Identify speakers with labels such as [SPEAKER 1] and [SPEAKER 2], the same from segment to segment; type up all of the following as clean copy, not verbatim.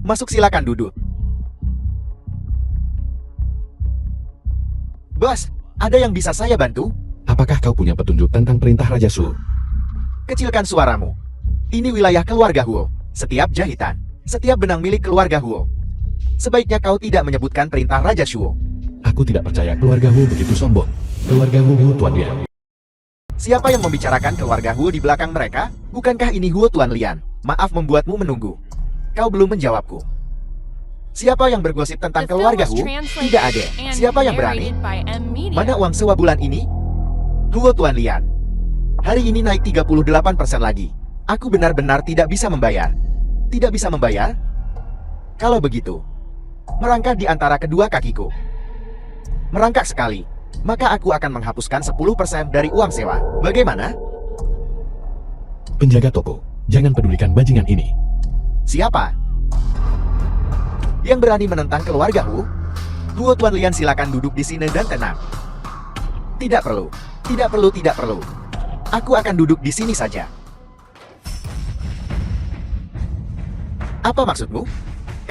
[SPEAKER 1] Masuk, silakan duduk. Bos, ada yang bisa saya bantu?
[SPEAKER 2] Apakah kau punya petunjuk tentang perintah Raja Shu?
[SPEAKER 1] Kecilkan suaramu. Ini wilayah keluarga Huo. Setiap jahitan, setiap benang milik keluarga Huo. Sebaiknya kau tidak menyebutkan perintah Raja Shu.
[SPEAKER 2] Aku tidak percaya keluarga Hu begitu sombong. Keluarga Hu Tuan Lian.
[SPEAKER 1] Siapa yang membicarakan keluarga Huo di belakang mereka? Bukankah ini Huo Tuan Lian? Maaf membuatmu menunggu. Kau belum menjawabku. Siapa yang bergosip tentang keluarga Huo? Tidak ada. Siapa yang berani? Mana uang sewa bulan ini? Huo Tuan Lian. Hari ini naik 38% lagi. Aku benar-benar tidak bisa membayar. Tidak bisa membayar? Kalau begitu, merangkak di antara kedua kakiku. Merangkak sekali, maka aku akan menghapuskan 10% dari uang sewa. Bagaimana?
[SPEAKER 2] Penjaga toko, jangan pedulikan bajingan ini.
[SPEAKER 1] Siapa yang berani menentang keluarga Hu? Huo Tuan Lian, silakan duduk di sini dan tenang. Tidak perlu, tidak perlu, tidak perlu. Aku akan duduk di sini saja. Apa maksudmu?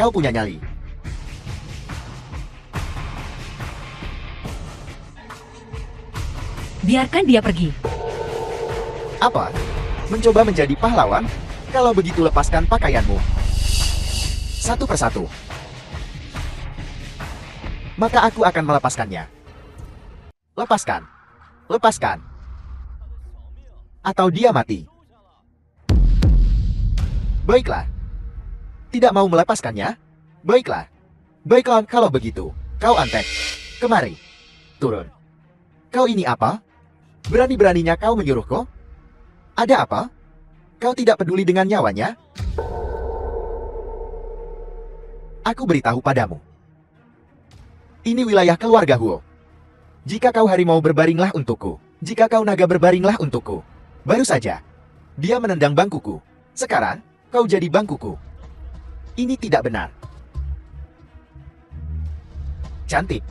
[SPEAKER 1] Kau punya nyali.
[SPEAKER 3] Biarkan dia pergi.
[SPEAKER 1] Apa? Mencoba menjadi pahlawan? Kalau begitu lepaskan pakaianmu. Satu persatu. Maka aku akan melepaskannya. Lepaskan. Lepaskan. Atau dia mati. Baiklah. Tidak mau melepaskannya? Baiklah. Baiklah, kalau begitu. Kau antek. Kemari. Turun. Kau ini apa? Berani-beraninya kau menyuruhku? Ada apa? Kau tidak peduli dengan nyawanya? Aku beritahu padamu. Ini wilayah keluarga Huo. Jika kau harimau, berbaringlah untukku. Jika kau naga, berbaringlah untukku. Baru saja, dia menendang bangkuku. Sekarang, kau jadi bangkuku. Ini tidak benar. Cantik.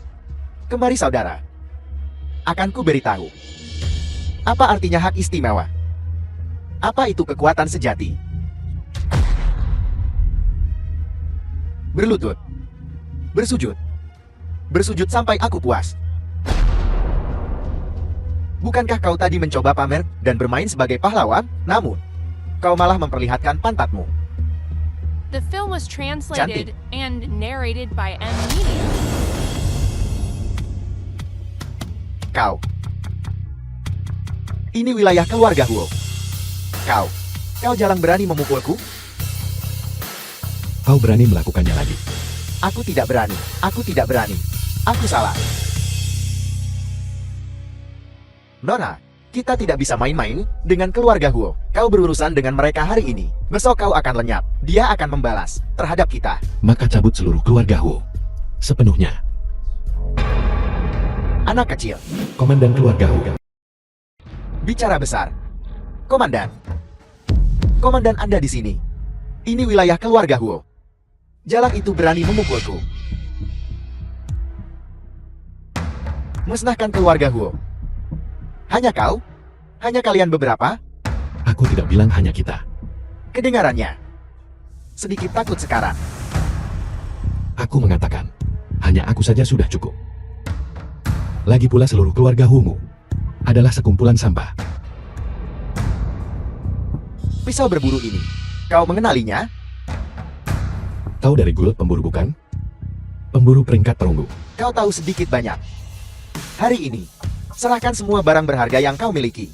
[SPEAKER 1] Kemari saudara. Akan ku beritahu. Apa artinya hak istimewa? Apa itu kekuatan sejati? Berlutut. Bersujud. Bersujud sampai aku puas. Bukankah kau tadi mencoba pamer dan bermain sebagai pahlawan? Namun, kau malah memperlihatkan pantatmu.
[SPEAKER 4] The film was translated and narrated by M Media.
[SPEAKER 1] Kau. Ini wilayah keluarga Huo. Kau jarang berani memukulku?
[SPEAKER 2] Kau berani melakukannya lagi.
[SPEAKER 1] Aku tidak berani. Aku tidak berani. Aku salah. Nona, kita tidak bisa main-main dengan keluarga Huo. Kau berurusan dengan mereka hari ini. Besok kau akan lenyap. Dia akan membalas terhadap kita.
[SPEAKER 2] Maka cabut seluruh keluarga Hu. Sepenuhnya.
[SPEAKER 1] Anak kecil.
[SPEAKER 2] Komandan keluarga Hu.
[SPEAKER 1] Bicara besar. Komandan. Komandan Anda di sini. Ini wilayah keluarga Huo. Jalak itu berani memukulku. Musnahkan keluarga Huo. Hanya kau? Hanya kalian beberapa?
[SPEAKER 2] Aku tidak bilang hanya kita.
[SPEAKER 1] Kedengarannya sedikit takut sekarang.
[SPEAKER 2] Aku mengatakan, hanya aku saja sudah cukup. Lagi pula seluruh keluarga Hu-mu adalah sekumpulan sampah.
[SPEAKER 1] Pisau berburu ini, kau mengenalinya?
[SPEAKER 2] Tahu dari guild pemburu bukan? Pemburu peringkat perunggu.
[SPEAKER 1] Kau tahu sedikit banyak. Hari ini, serahkan semua barang berharga yang kau miliki.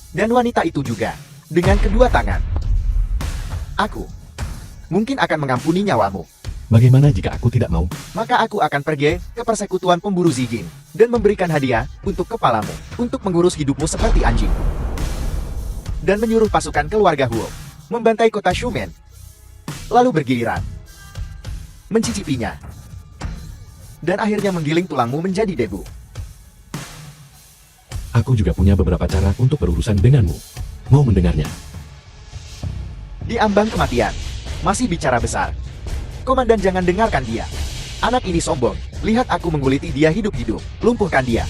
[SPEAKER 1] Dan wanita itu juga, dengan kedua tangan. Aku mungkin akan mengampuni nyawamu.
[SPEAKER 2] Bagaimana jika aku tidak mau?
[SPEAKER 1] Maka aku akan pergi ke persekutuan pemburu Zijin dan memberikan hadiah untuk kepalamu, untuk mengurus hidupmu seperti anjing. Dan menyuruh pasukan keluarga Huo membantai kota Shumen. Lalu bergiliran mencicipinya. Dan akhirnya menggiling tulangmu menjadi debu.
[SPEAKER 2] Aku juga punya beberapa cara untuk berurusan denganmu. Mau mendengarnya?
[SPEAKER 1] Di ambang kematian, masih bicara besar. Komandan, jangan dengarkan dia. Anak ini sombong. Lihat aku mengguliti dia hidup-hidup. Lumpuhkan dia.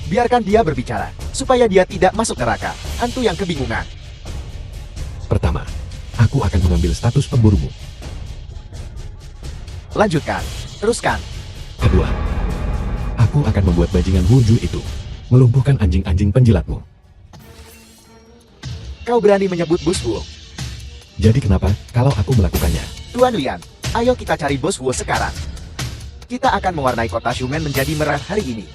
[SPEAKER 1] Biarkan dia berbicara, supaya dia tidak masuk neraka. Hantu yang kebingungan.
[SPEAKER 2] Pertama, aku akan mengambil status pemburumu.
[SPEAKER 1] Lanjutkan. Teruskan.
[SPEAKER 2] Kedua, aku akan membuat bajingan Wujui itu melumpuhkan anjing-anjing penjilatmu.
[SPEAKER 1] Kau berani menyebut Bos Wu?
[SPEAKER 2] Jadi kenapa kalau aku melakukannya?
[SPEAKER 1] Tuan Lian, ayo kita cari Bos Wu sekarang. Kita akan mewarnai kota Shumen menjadi merah hari ini.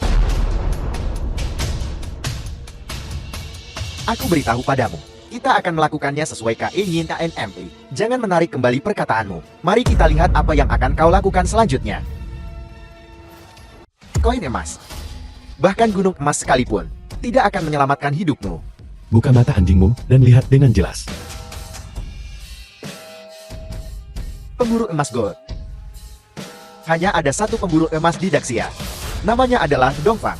[SPEAKER 1] Aku beritahu padamu, kita akan melakukannya sesuai KNMP. Jangan menarik kembali perkataanmu. Mari kita lihat apa yang akan kau lakukan selanjutnya. Koin emas. Bahkan gunung emas sekalipun tidak akan menyelamatkan hidupmu.
[SPEAKER 2] Buka mata anjingmu dan lihat dengan jelas.
[SPEAKER 1] Pemburu emas gold. Hanya ada satu pemburu emas di Daxia. Namanya adalah Dongfang.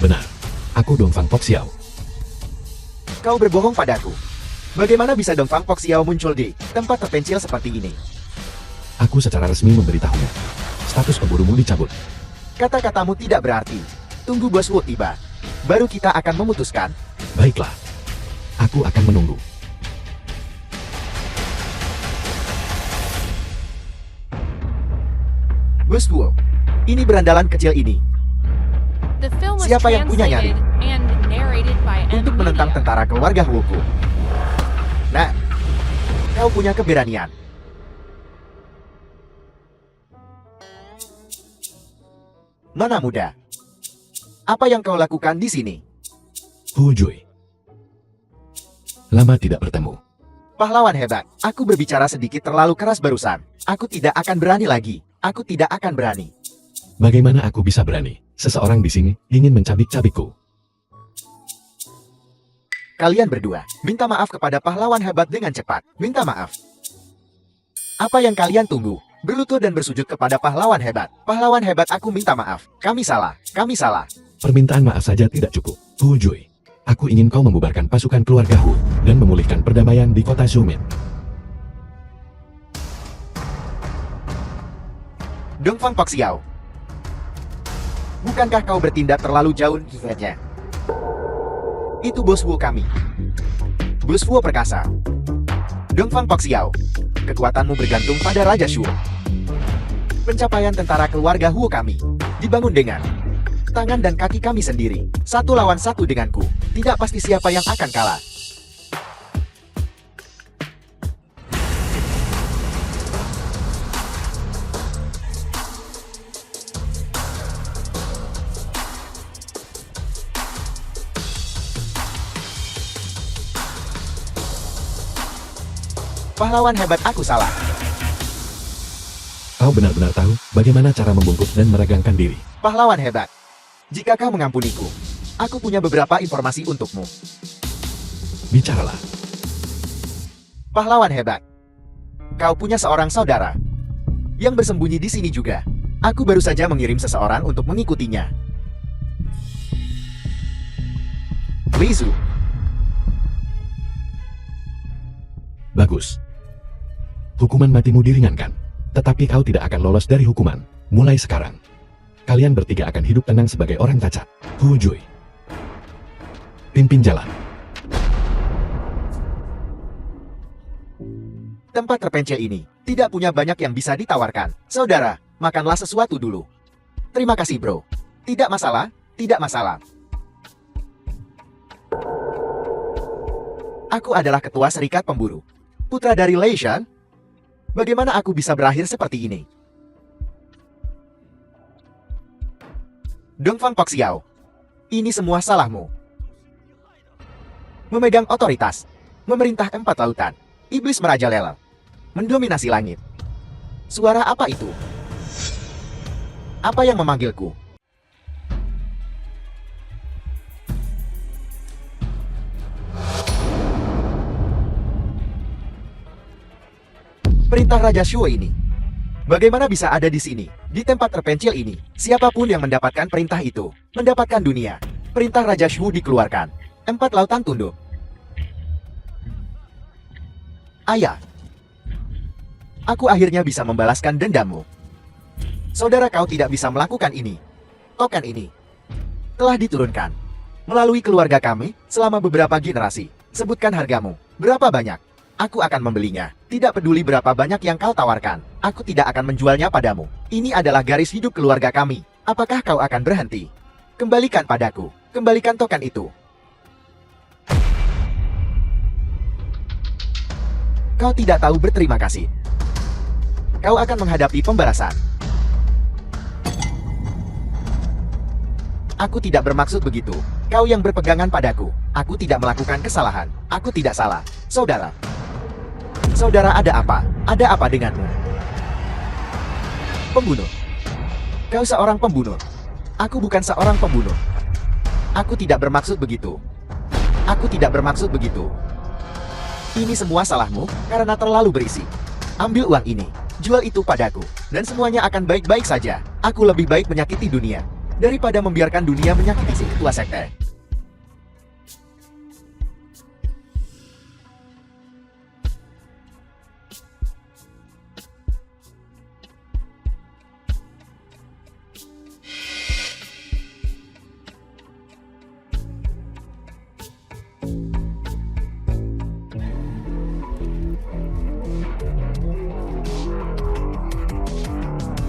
[SPEAKER 2] Benar, aku Dongfang Poxiao.
[SPEAKER 1] Kau berbohong padaku. Bagaimana bisa Dongfang Poxiao muncul di tempat terpencil seperti ini?
[SPEAKER 2] Aku secara resmi memberitahumu. Status pemburumu dicabut.
[SPEAKER 1] Kata-katamu tidak berarti. Tunggu Bos Wu tiba. Baru kita akan memutuskan.
[SPEAKER 2] Baiklah, aku akan menunggu.
[SPEAKER 1] Bos Wu, ini berandalan kecil ini.
[SPEAKER 4] The film was
[SPEAKER 1] Siapa yang punya nyali?
[SPEAKER 4] translated and narrated by
[SPEAKER 1] Untuk
[SPEAKER 4] M
[SPEAKER 1] menentang
[SPEAKER 4] Media.
[SPEAKER 1] tentara keluarga Wuku. Nah, kau punya keberanian. Nona muda, apa yang kau lakukan di sini?
[SPEAKER 2] Wujui. Lama tidak bertemu.
[SPEAKER 1] Pahlawan hebat, aku berbicara sedikit terlalu keras barusan. Aku tidak akan berani lagi. Aku tidak akan berani.
[SPEAKER 2] Bagaimana aku bisa berani? Seseorang di sini ingin mencabik-cabikku.
[SPEAKER 1] Kalian berdua, minta maaf kepada pahlawan hebat dengan cepat. Minta maaf. Apa yang kalian tunggu? Berlutut dan bersujud kepada pahlawan hebat. Pahlawan hebat, aku minta maaf. Kami salah. Kami salah.
[SPEAKER 2] Permintaan maaf saja tidak cukup. Wujui, aku ingin kau membubarkan pasukan keluarga Hu dan memulihkan perdamaian di kota Shumen.
[SPEAKER 1] Dongfang Poxiao. Bukankah kau bertindak terlalu jauh saja? Itu Bos Wu kami. Bos Wu perkasa. Dongfang Poxiao. Kekuatanmu bergantung pada Raja Shu. Pencapaian tentara keluarga Hu kami dibangun dengan tangan dan kaki kami sendiri. 1 lawan 1 denganku. Tidak pasti siapa yang akan kalah. Pahlawan hebat, aku salah.
[SPEAKER 2] Kau benar-benar tahu bagaimana cara membungkuk dan meregangkan diri.
[SPEAKER 1] Pahlawan hebat. Jika kau mengampuniku, aku punya beberapa informasi untukmu.
[SPEAKER 2] Bicaralah.
[SPEAKER 1] Pahlawan hebat. Kau punya seorang saudara yang bersembunyi di sini juga. Aku baru saja mengirim seseorang untuk mengikutinya. Lizu.
[SPEAKER 2] Bagus. Hukuman matimu diringankan. Tetapi kau tidak akan lolos dari hukuman. Mulai sekarang, kalian bertiga akan hidup tenang sebagai orang cacat. Wujui. Pimpin jalan.
[SPEAKER 1] Tempat terpencil ini tidak punya banyak yang bisa ditawarkan. Saudara, makanlah sesuatu dulu. Terima kasih, bro. Tidak masalah, tidak masalah. Aku adalah ketua serikat pemburu. Putra dari Lei Shan. Bagaimana aku bisa berakhir seperti ini? Dongfang Poxiao. Ini semua salahmu. Memegang otoritas. Memerintah 4 lautan. Iblis merajalela. Mendominasi langit. Suara apa itu? Apa yang memanggilku? Perintah Raja Shu ini. Bagaimana bisa ada di sini, di tempat terpencil ini? Siapapun yang mendapatkan perintah itu, mendapatkan dunia. Perintah Raja Shu dikeluarkan. 4 lautan tunduk. Ayah. Aku akhirnya bisa membalaskan dendammu. Saudara kau tidak bisa melakukan ini. Token ini telah diturunkan melalui keluarga kami selama beberapa generasi. Sebutkan hargamu. Berapa banyak? Aku akan membelinya. Tidak peduli berapa banyak yang kau tawarkan. Aku tidak akan menjualnya padamu. Ini adalah garis hidup keluarga kami. Apakah kau akan berhenti? Kembalikan padaku. Kembalikan token itu. Kau tidak tahu berterima kasih. Kau akan menghadapi pembalasan. Aku tidak bermaksud begitu. Kau yang berpegangan padaku. Aku tidak melakukan kesalahan. Aku tidak salah. Saudara. Saudara, ada apa? Ada apa denganmu? Pembunuh. Kau seorang pembunuh. Aku bukan seorang pembunuh. Aku tidak bermaksud begitu. Aku tidak bermaksud begitu. Ini semua salahmu karena terlalu berisi. Ambil uang ini. Jual itu padaku. Dan semuanya akan baik-baik saja. Aku lebih baik menyakiti dunia daripada membiarkan dunia menyakiti si ketua sekte.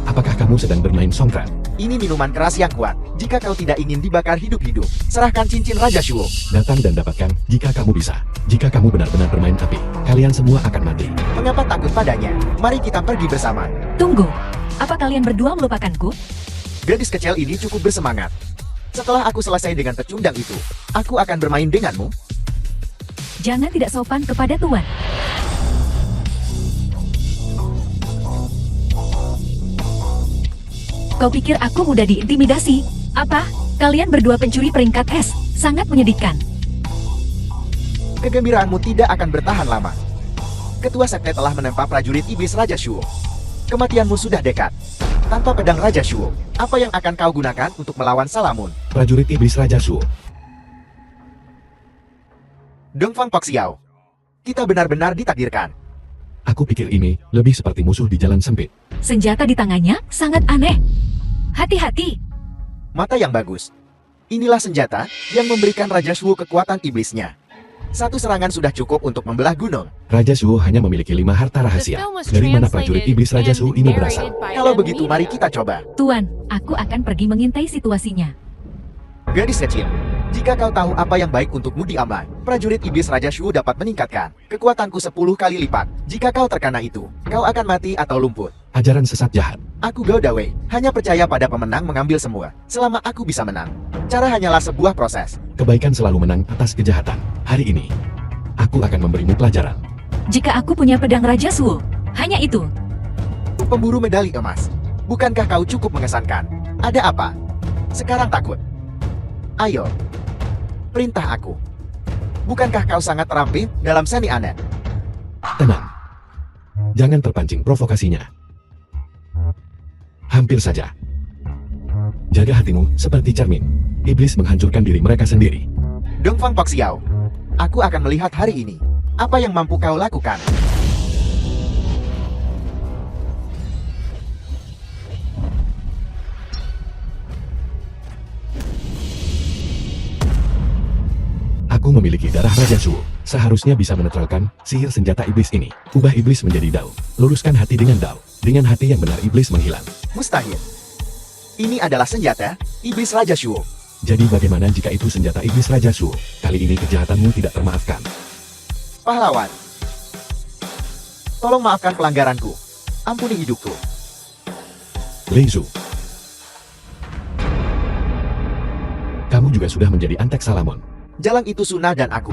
[SPEAKER 2] Apakah kamu sedang bermain songkran?
[SPEAKER 1] Ini minuman keras yang kuat. Jika kau tidak ingin dibakar hidup-hidup, serahkan cincin Raja Shuo.
[SPEAKER 2] Datang dan dapatkan, jika kamu bisa. Jika kamu benar-benar bermain api, kalian semua akan mati.
[SPEAKER 1] Mengapa takut padanya? Mari kita pergi bersama.
[SPEAKER 3] Tunggu, apa kalian berdua melupakanku?
[SPEAKER 1] Gadis kecil ini cukup bersemangat. Setelah aku selesai dengan pecundang itu, aku akan bermain denganmu.
[SPEAKER 3] Jangan tidak sopan kepada tuan. Kau pikir aku mudah diintimidasi? Apa? Kalian berdua pencuri peringkat S, sangat menyedihkan.
[SPEAKER 1] Kegembiraanmu tidak akan bertahan lama. Ketua sekte telah menempa prajurit iblis Raja Shuo. Kematianmu sudah dekat. Tanpa pedang Raja Shuo, apa yang akan kau gunakan untuk melawan Salamun?
[SPEAKER 2] Prajurit iblis Raja Shuo.
[SPEAKER 1] Dongfang Poxiao. Kita benar-benar ditakdirkan.
[SPEAKER 2] Aku pikir ini lebih seperti musuh di jalan sempit.
[SPEAKER 3] Senjata di tangannya sangat aneh. Hati-hati.
[SPEAKER 1] Mata yang bagus. Inilah senjata yang memberikan Raja Shuo kekuatan iblisnya. Satu serangan sudah cukup untuk membelah gunung.
[SPEAKER 2] Raja Shuo hanya memiliki 5 harta rahasia. Dari mana prajurit iblis Raja Shuo ini berasal?
[SPEAKER 1] Kalau begitu mari kita coba.
[SPEAKER 3] Tuan, aku akan pergi mengintai situasinya.
[SPEAKER 1] Gadis kecil, jika kau tahu apa yang baik untukmu diaman, prajurit iblis Raja Shuo dapat meningkatkan kekuatanku 10 kali lipat. Jika kau terkena itu, kau akan mati atau lumpuh.
[SPEAKER 2] Ajaran sesat jahat.
[SPEAKER 1] Aku Gao Dawei, hanya percaya pada pemenang mengambil semua, selama aku bisa menang. Cara hanyalah sebuah proses.
[SPEAKER 2] Kebaikan selalu menang atas kejahatan. Hari ini, aku akan memberimu pelajaran.
[SPEAKER 3] Jika aku punya pedang Raja Shuo, hanya itu.
[SPEAKER 1] Pemburu medali emas, bukankah kau cukup mengesankan? Ada apa? Sekarang takut? Ayo, perintah aku. Bukankah kau sangat terampil dalam seni anet?
[SPEAKER 2] Tenang. Jangan terpancing provokasinya. Hampir saja. Jaga hatimu seperti cermin. Iblis menghancurkan diri mereka sendiri.
[SPEAKER 1] Dongfang Poxiao, aku akan melihat hari ini. Apa yang mampu kau lakukan?
[SPEAKER 2] Aku memiliki darah Raja Shuo. Seharusnya bisa menetralkan sihir senjata iblis ini. Ubah iblis menjadi Dao. Luruskan hati dengan Dao. Dengan hati yang benar iblis menghilang.
[SPEAKER 1] Mustahil. Ini adalah senjata iblis Raja Shuo.
[SPEAKER 2] Jadi bagaimana jika itu senjata iblis Raja Shuo? Kali ini kejahatanmu tidak termaafkan.
[SPEAKER 1] Pahlawan, tolong maafkan pelanggaranku. Ampuni hidupku.
[SPEAKER 2] Lei Zhu. Kamu juga sudah menjadi antek Salamon.
[SPEAKER 1] Jalang itu Suna dan aku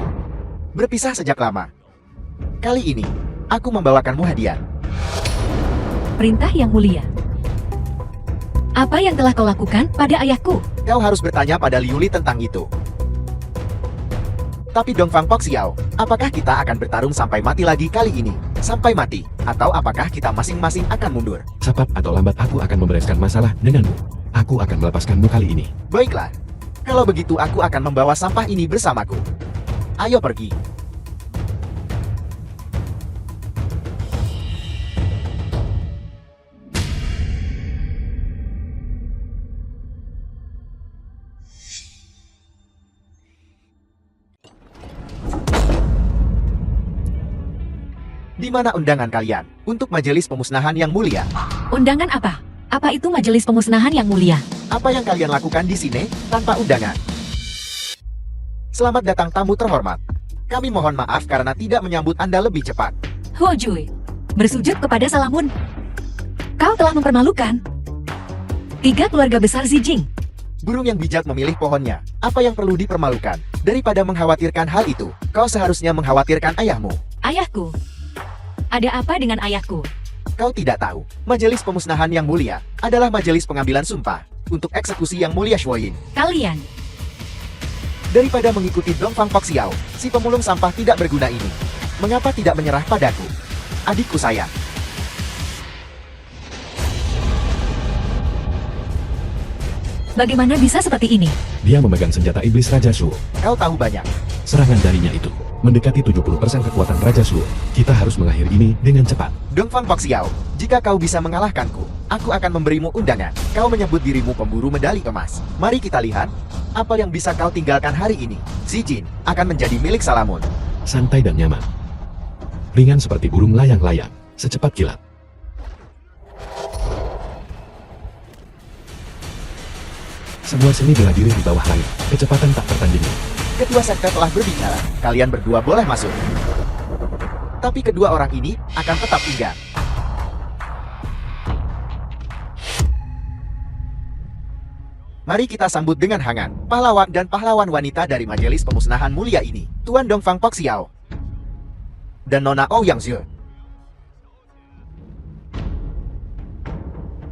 [SPEAKER 1] berpisah sejak lama. Kali ini, aku membawakanmu hadiah.
[SPEAKER 3] Perintah yang mulia. Apa yang telah kau lakukan pada ayahku?
[SPEAKER 1] Kau harus bertanya pada Liuli tentang itu. Tapi Dongfang Poxiao, apakah kita akan bertarung sampai mati lagi kali ini? Sampai mati? Atau apakah kita masing-masing akan mundur?
[SPEAKER 2] Cepat atau lambat aku akan membereskan masalah denganmu. Aku akan melepaskanmu kali ini.
[SPEAKER 1] Baiklah. Kalau begitu aku akan membawa sampah ini bersamaku. Ayo pergi. Di mana undangan kalian untuk majelis pemusnahan yang mulia?
[SPEAKER 3] Undangan apa? Apa itu majelis pemusnahan yang mulia?
[SPEAKER 1] Apa yang kalian lakukan di sini tanpa undangan? Selamat datang tamu terhormat. Kami mohon maaf karena tidak menyambut Anda lebih cepat.
[SPEAKER 3] Hojui, bersujud kepada Salamun. Kau telah mempermalukan 3 keluarga besar Zijing.
[SPEAKER 1] Burung yang bijak memilih pohonnya. Apa yang perlu dipermalukan? Daripada mengkhawatirkan hal itu, kau seharusnya mengkhawatirkan ayahmu.
[SPEAKER 3] Ayahku. Ada apa dengan ayahku?
[SPEAKER 1] Kau tidak tahu, majelis pemusnahan yang mulia adalah majelis pengambilan sumpah untuk eksekusi yang mulia Shuoyin.
[SPEAKER 3] Kalian.
[SPEAKER 1] Daripada mengikuti Dongfang Poxiao, si pemulung sampah tidak berguna ini, mengapa tidak menyerah padaku? Adikku sayang.
[SPEAKER 3] Bagaimana bisa seperti ini?
[SPEAKER 2] Dia memegang senjata iblis Raja Shuo.
[SPEAKER 1] Kau tahu banyak.
[SPEAKER 2] Serangan darinya itu mendekati 70% kekuatan Raja Shuo. Kita harus mengakhiri ini dengan cepat.
[SPEAKER 1] Dongfang Poxiao, jika kau bisa mengalahkanku, aku akan memberimu undangan. Kau menyebut dirimu pemburu medali emas. Mari kita lihat, apa yang bisa kau tinggalkan hari ini. Zijin akan menjadi milik Salamun.
[SPEAKER 2] Santai dan nyaman. Ringan seperti burung layang-layang, secepat kilat. Semua seni bela diri di bawah langit, kecepatan tak tertandingi.
[SPEAKER 1] Kedua sekte telah berbicara, kalian berdua boleh masuk. Tapi kedua orang ini akan tetap tinggal. Mari kita sambut dengan hangat pahlawan dan pahlawan wanita dari majelis pemusnahan mulia ini, Tuan Dongfang Poxiao dan Nona Ouyang Zhe.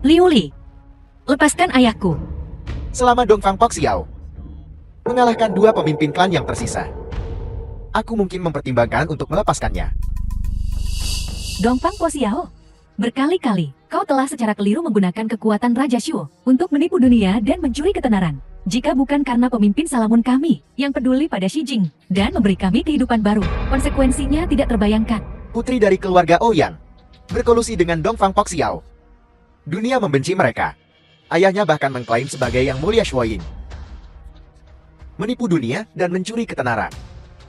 [SPEAKER 3] Liuli, lepaskan ayahku.
[SPEAKER 1] Selama Dongfang Poxiao mengalahkan 2 pemimpin klan yang tersisa, aku mungkin mempertimbangkan untuk melepaskannya.
[SPEAKER 3] Dongfang Poxiao, berkali-kali kau telah secara keliru menggunakan kekuatan Raja Shuo untuk menipu dunia dan mencuri ketenaran. Jika bukan karena pemimpin Salamun kami yang peduli pada Xijing dan memberi kami kehidupan baru, konsekuensinya tidak terbayangkan.
[SPEAKER 1] Putri dari keluarga Ouyang berkolusi dengan Dongfang Poxiao. Dunia membenci mereka. Ayahnya bahkan mengklaim sebagai yang mulia Shuoyin. Menipu dunia dan mencuri ketenaran.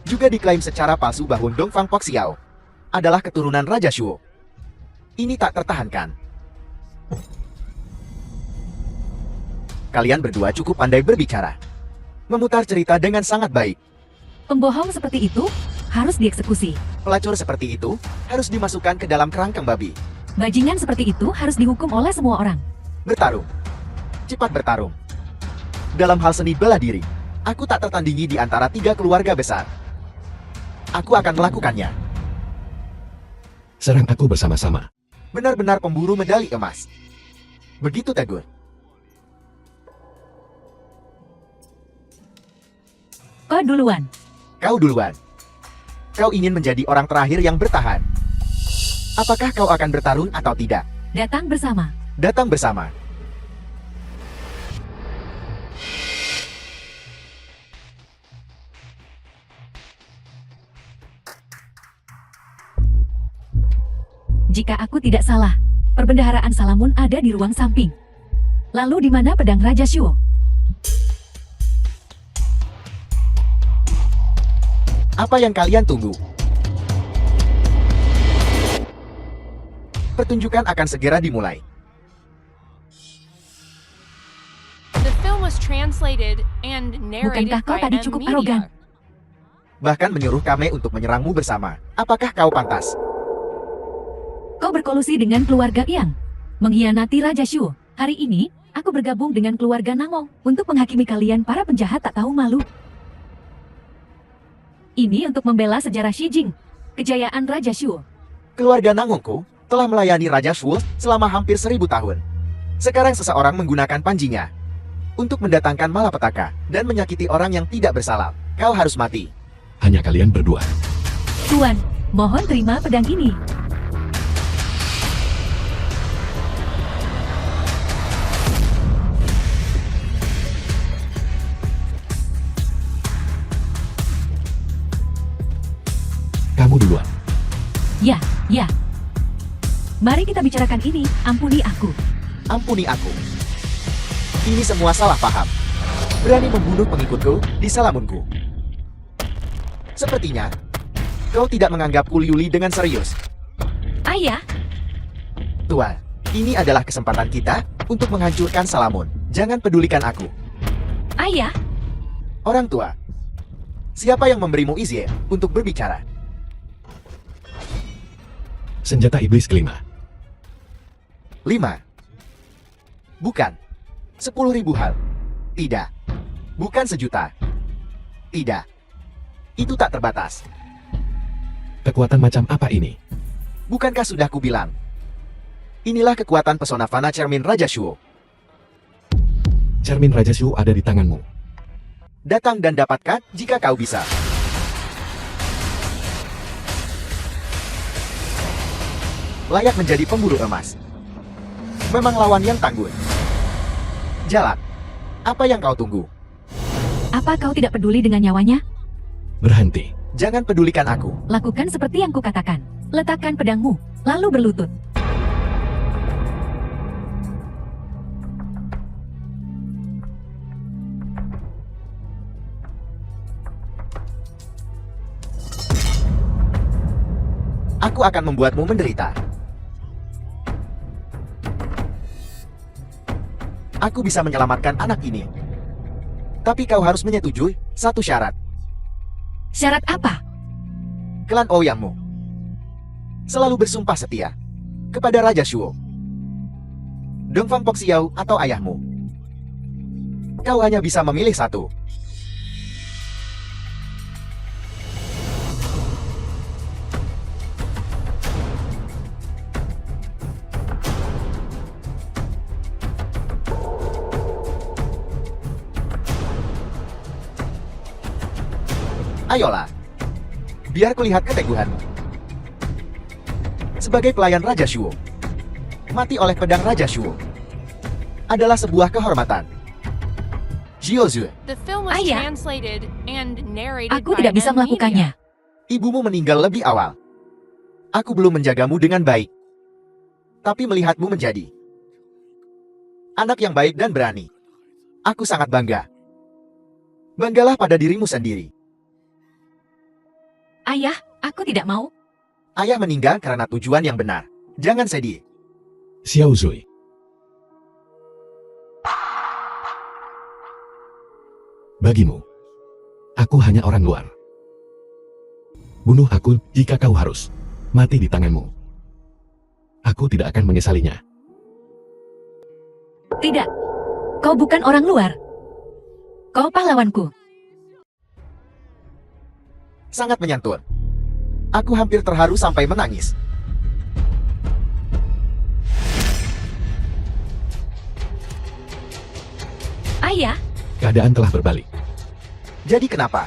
[SPEAKER 1] Juga diklaim secara palsu bahwa Dongfang Poxiao adalah keturunan Raja Shuo. Ini tak tertahankan. Kalian berdua cukup pandai berbicara. Memutar cerita dengan sangat baik.
[SPEAKER 3] Pembohong seperti itu harus dieksekusi.
[SPEAKER 1] Pelacur seperti itu harus dimasukkan ke dalam kerangkeng babi.
[SPEAKER 3] Bajingan seperti itu harus dihukum oleh semua orang.
[SPEAKER 1] Bertarung. Cepat bertarung. Dalam hal seni bela diri, aku tak tertandingi di antara 3 keluarga besar. Aku akan melakukannya.
[SPEAKER 2] Serang aku bersama-sama.
[SPEAKER 1] Benar-benar pemburu medali emas. Begitu teguh.
[SPEAKER 3] Kau duluan.
[SPEAKER 1] Kau duluan. Kau ingin menjadi orang terakhir yang bertahan. Apakah kau akan bertarung atau tidak?
[SPEAKER 3] Datang bersama.
[SPEAKER 1] Datang bersama.
[SPEAKER 3] Jika aku tidak salah, perbendaharaan Salamun ada di ruang samping. Lalu di mana pedang Raja Shuo?
[SPEAKER 1] Apa yang kalian tunggu? Pertunjukan akan segera dimulai.
[SPEAKER 4] The film was translated and narrated
[SPEAKER 3] Bukankah kau
[SPEAKER 4] by
[SPEAKER 3] tadi
[SPEAKER 4] M
[SPEAKER 3] cukup
[SPEAKER 4] Media.
[SPEAKER 3] arogan?
[SPEAKER 1] Bahkan menyuruh kami untuk menyerangmu bersama. Apakah kau pantas?
[SPEAKER 3] Kau berkolusi dengan keluarga Yang, mengkhianati Raja Shuo. Hari ini, aku bergabung dengan keluarga Namong untuk menghakimi kalian para penjahat tak tahu malu. Ini untuk membela sejarah Xijing, kejayaan Raja Shuo.
[SPEAKER 1] Keluarga Nangongku telah melayani Raja Shuo selama hampir 1000 tahun. Sekarang seseorang menggunakan panjinya untuk mendatangkan malapetaka dan menyakiti orang yang tidak bersalah. Kau harus mati.
[SPEAKER 2] Hanya kalian berdua.
[SPEAKER 3] Tuan, mohon terima pedang ini.
[SPEAKER 2] Kamu duluan.
[SPEAKER 3] Ya, ya. Mari kita bicarakan ini, ampuni aku.
[SPEAKER 1] Ampuni aku. Ini semua salah paham. Berani membunuh pengikutku di Salamunku. Sepertinya kau tidak menganggap Kuliuli dengan serius.
[SPEAKER 3] Ayah,
[SPEAKER 1] Tua, ini adalah kesempatan kita untuk menghancurkan Salamon. Jangan pedulikan aku.
[SPEAKER 3] ayah,
[SPEAKER 1] Orang tua, siapa yang memberimu izin untuk berbicara?
[SPEAKER 2] Senjata iblis kelima.
[SPEAKER 1] 5. Bukan. 10.000 hal. Tidak. Bukan 1.000.000. Tidak. Itu tak terbatas.
[SPEAKER 2] Kekuatan macam apa ini?
[SPEAKER 1] Bukankah sudah kubilang? Inilah kekuatan pesona fana cermin Raja Shuo.
[SPEAKER 2] Cermin Raja Shu ada di tanganmu.
[SPEAKER 1] Datang dan dapatkan jika kau bisa. Layak menjadi pemburu emas. Memang lawan yang tangguh. Jalan. Apa yang kau tunggu?
[SPEAKER 3] apa kau tidak peduli dengan nyawanya?
[SPEAKER 2] Berhenti.
[SPEAKER 1] Jangan pedulikan aku.
[SPEAKER 3] Lakukan seperti yang kukatakan. Letakkan pedangmu, lalu berlutut.
[SPEAKER 1] Aku akan membuatmu menderita. Aku bisa menyelamatkan anak ini. Tapi kau harus menyetujui satu syarat.
[SPEAKER 3] Syarat apa?
[SPEAKER 1] Klan Ouyangmu selalu bersumpah setia kepada Raja Shuo. Dongfang Poxiao atau ayahmu. Kau hanya bisa memilih satu. Ayolah, biar kulihat keteguhanmu. Sebagai pelayan Raja Shuo, mati oleh pedang Raja Shuo adalah sebuah kehormatan. Jiozue,
[SPEAKER 4] The film was
[SPEAKER 3] Ayah.
[SPEAKER 4] translated and narrated
[SPEAKER 3] Aku
[SPEAKER 4] by
[SPEAKER 3] tidak bisa
[SPEAKER 4] N Media.
[SPEAKER 3] melakukannya.
[SPEAKER 1] ibumu meninggal lebih awal. Aku belum menjagamu dengan baik. Tapi melihatmu menjadi anak yang baik dan berani, aku sangat bangga. Banggalah pada dirimu sendiri.
[SPEAKER 3] Ayah, aku tidak mau.
[SPEAKER 1] Ayah meninggal karena tujuan yang benar. Jangan sedih.
[SPEAKER 2] Xiao Zui. Bagimu, aku hanya orang luar. Bunuh aku jika kau harus mati di tanganmu. Aku tidak akan menyesalinya.
[SPEAKER 3] Tidak. Kau bukan orang luar. Kau pahlawanku.
[SPEAKER 1] Sangat menyantun. Aku hampir terharu sampai menangis.
[SPEAKER 3] Ayah,
[SPEAKER 2] Keadaan telah berbalik.
[SPEAKER 1] Jadi kenapa?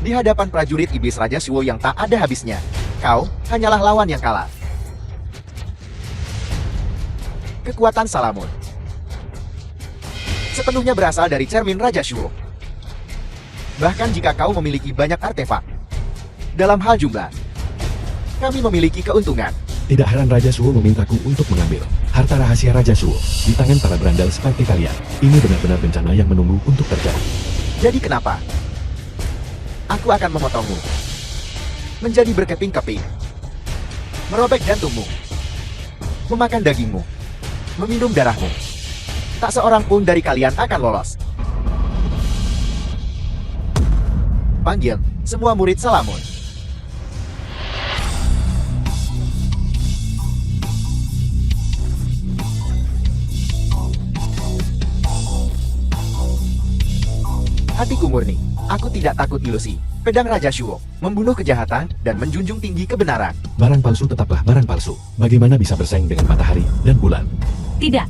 [SPEAKER 1] Di hadapan prajurit iblis Raja Shuo yang tak ada habisnya, kau hanyalah lawan yang kalah. Kekuatan Salamon sepenuhnya berasal dari cermin Raja Shuo. Bahkan jika kau memiliki banyak artefak, dalam hal jumlah, kami memiliki keuntungan.
[SPEAKER 2] Tidak heran Raja Shuo memintaku untuk mengambil harta rahasia Raja Shuo di tangan para berandal seperti kalian. Ini benar-benar bencana yang menunggu untuk terjadi.
[SPEAKER 1] Jadi kenapa? Aku akan memotongmu menjadi berkeping-keping, merobek jantungmu, memakan dagingmu, meminum darahmu. Tak seorang pun dari kalian akan lolos. Panggil semua murid Salamon. Hatiku murni. Aku tidak takut ilusi. Pedang Raja Shuo membunuh kejahatan dan menjunjung tinggi kebenaran.
[SPEAKER 2] Barang palsu tetaplah barang palsu. Bagaimana bisa bersaing dengan matahari dan bulan?
[SPEAKER 3] tidak.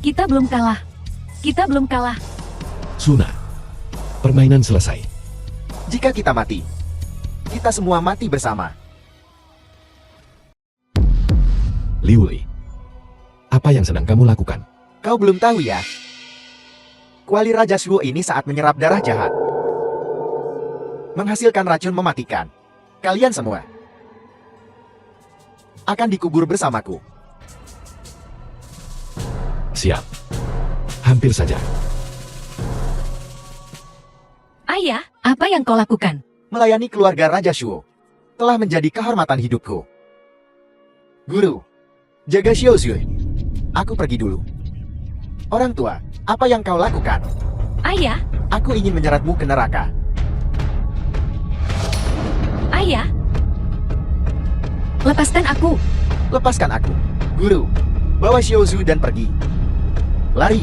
[SPEAKER 3] Kita belum kalah. Kita belum kalah.
[SPEAKER 2] Suna. Permainan selesai.
[SPEAKER 1] Jika kita mati, kita semua mati bersama.
[SPEAKER 2] Liuli. Apa yang sedang kamu lakukan?
[SPEAKER 1] Kau belum tahu ya? Kuali Raja Shuo ini saat menyerap darah jahat, menghasilkan racun mematikan. Kalian semua akan dikubur bersamaku.
[SPEAKER 2] Siap. Hampir saja.
[SPEAKER 3] Ayah, apa yang kau lakukan?
[SPEAKER 1] Melayani keluarga Raja Shuo telah menjadi kehormatan hidupku. Guru, jaga Xiao Zui. Aku pergi dulu. Orang tua, apa yang kau lakukan?
[SPEAKER 3] Ayah,
[SPEAKER 1] Aku ingin menyeretmu ke neraka.
[SPEAKER 3] ayah. Lepaskan aku.
[SPEAKER 1] Lepaskan aku. Guru, bawa Xiao Zui dan pergi. Lari.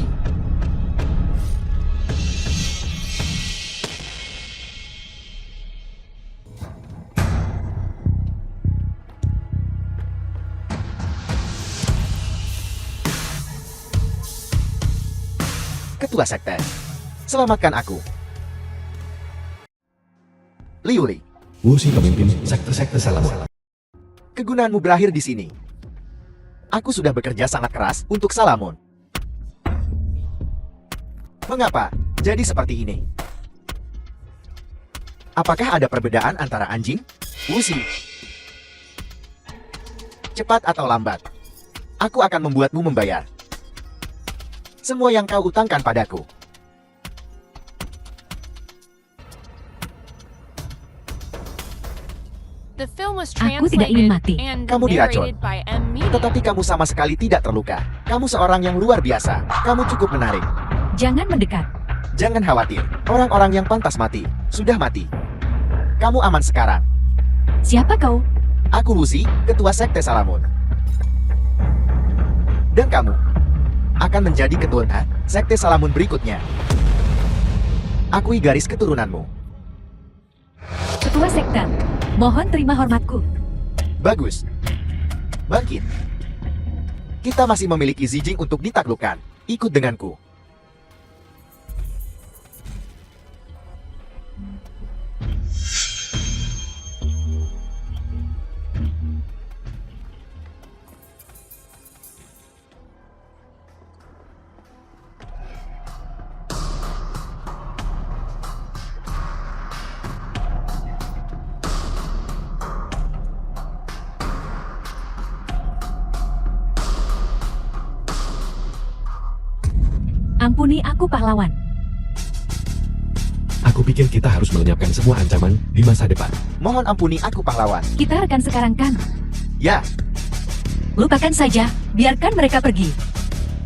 [SPEAKER 1] Ketua Sekte, selamatkan aku. Liu Li,
[SPEAKER 2] Wu Si pemimpin sekte-sekte Salamon.
[SPEAKER 1] kegunaanmu berakhir di sini. Aku sudah bekerja sangat keras untuk Salamon. Mengapa jadi seperti ini? Apakah ada perbedaan antara anjing? Wu Si, cepat atau lambat, aku akan membuatmu membayar semua yang kau utangkan padaku.
[SPEAKER 4] The film was
[SPEAKER 3] Aku tidak ingin mati.
[SPEAKER 4] translated and
[SPEAKER 1] Kamu diracun.
[SPEAKER 4] narrated by M Media.
[SPEAKER 1] Tetapi kamu sama sekali tidak terluka. Kamu seorang yang luar biasa. Kamu cukup menarik.
[SPEAKER 3] Jangan mendekat.
[SPEAKER 1] Jangan khawatir. Orang-orang yang pantas mati sudah mati. Kamu aman sekarang.
[SPEAKER 3] Siapa kau?
[SPEAKER 1] Aku Lucy, ketua sekte Salamon. Dan kamu akan menjadi ketua sekte Salamon berikutnya. Akui garis keturunanmu.
[SPEAKER 3] Ketua sekte. Mohon terima hormatku.
[SPEAKER 1] Bagus. Bangkit. Kita masih memiliki Zijing untuk ditaklukkan. Ikut denganku.
[SPEAKER 3] Ampuni aku pahlawan.
[SPEAKER 2] Aku pikir kita harus melenyapkan semua ancaman di masa depan.
[SPEAKER 1] Mohon ampuni aku pahlawan.
[SPEAKER 3] Kita rekan sekarang kan?
[SPEAKER 1] Ya,
[SPEAKER 3] Lupakan saja, biarkan mereka pergi.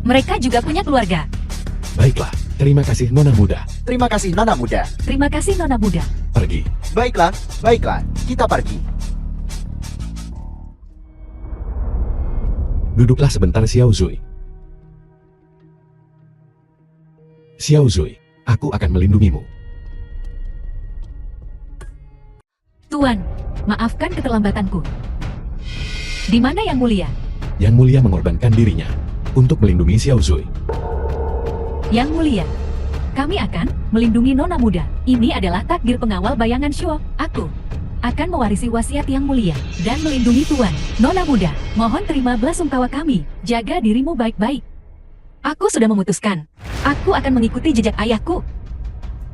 [SPEAKER 3] Mereka juga punya keluarga.
[SPEAKER 2] Baiklah, terima kasih Nona Muda.
[SPEAKER 1] terima kasih Nona Muda.
[SPEAKER 3] Terima kasih Nona Muda.
[SPEAKER 2] Pergi.
[SPEAKER 1] Baiklah, baiklah. Kita pergi.
[SPEAKER 2] Duduklah sebentar Xiao Zui. Xiao Zui, aku akan melindungimu.
[SPEAKER 3] Tuan, maafkan keterlambatanku. Di mana Yang Mulia?
[SPEAKER 2] Yang Mulia mengorbankan dirinya untuk melindungi Xiao Zui.
[SPEAKER 3] Yang Mulia, kami akan melindungi Nona Muda. Ini adalah takdir pengawal bayangan Shuo. Aku akan mewarisi wasiat Yang Mulia dan melindungi Tuan. Nona Muda, mohon terima belasungkawa kami. Jaga dirimu baik-baik. Aku sudah memutuskan. Aku akan mengikuti jejak ayahku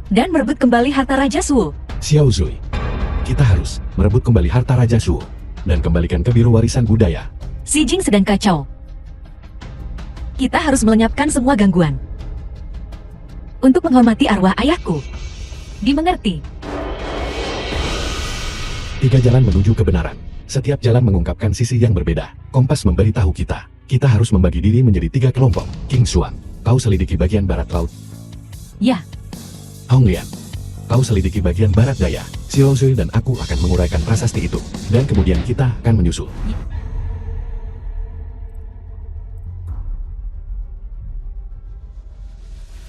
[SPEAKER 3] dan merebut kembali harta Raja Shuo.
[SPEAKER 2] Xiao Zui, kita harus merebut kembali harta Raja Shuo dan kembalikan ke Biro Warisan Budaya.
[SPEAKER 3] Si Jing sedang kacau. Kita harus melenyapkan semua gangguan untuk menghormati arwah ayahku. Dimengerti?
[SPEAKER 2] 3 jalan menuju kebenaran. Setiap jalan mengungkapkan sisi yang berbeda. Kompas memberitahu kita harus membagi diri menjadi 3 kelompok. King Xuan, kau selidiki bagian barat laut.
[SPEAKER 3] Ya,
[SPEAKER 2] Hong Lian, kau selidiki bagian barat daya. Xiao Zui dan aku akan menguraikan prasasti itu. Dan kemudian kita akan menyusul.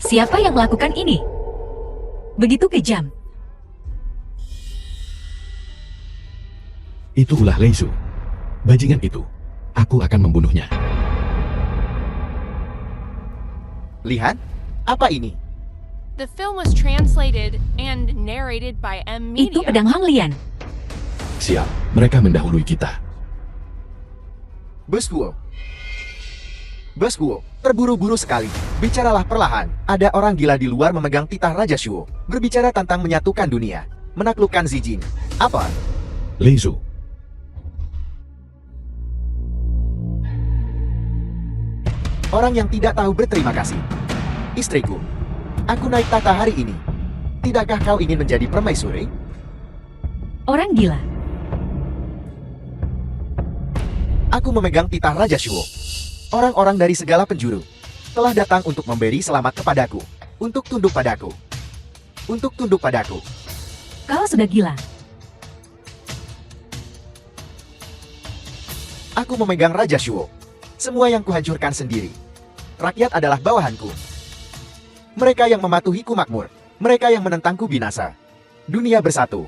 [SPEAKER 3] siapa yang melakukan ini? Begitu kejam.
[SPEAKER 2] Itu ulah Lei Su. Bajingan itu. Aku akan membunuhnya.
[SPEAKER 1] Lihat, apa ini?
[SPEAKER 4] The film was translated and narrated by M Media.
[SPEAKER 3] Itu pedang Hong Lian.
[SPEAKER 2] Siap, mereka mendahului kita.
[SPEAKER 1] Bos Guo. Bos Guo, terburu-buru sekali. Bicaralah perlahan. Ada orang gila di luar memegang titah Raja Shuo. Berbicara tentang menyatukan dunia. Menaklukkan Zijin. Apa?
[SPEAKER 2] Lei Su,
[SPEAKER 1] Orang yang tidak tahu berterima kasih. Istriku, aku naik tahta hari ini. Tidakkah kau ingin menjadi permaisuri?
[SPEAKER 3] Orang gila.
[SPEAKER 1] Aku memegang titah Raja Shuo. Orang-orang dari segala penjuru telah datang untuk memberi selamat kepadaku. Untuk tunduk padaku. Untuk tunduk padaku.
[SPEAKER 3] Kau sudah gila.
[SPEAKER 1] Aku memegang Raja Shuo. Semua yang kuhancurkan sendiri. Rakyat adalah bawahanku. Mereka yang mematuhiku makmur. Mereka yang menentangku binasa. Dunia bersatu.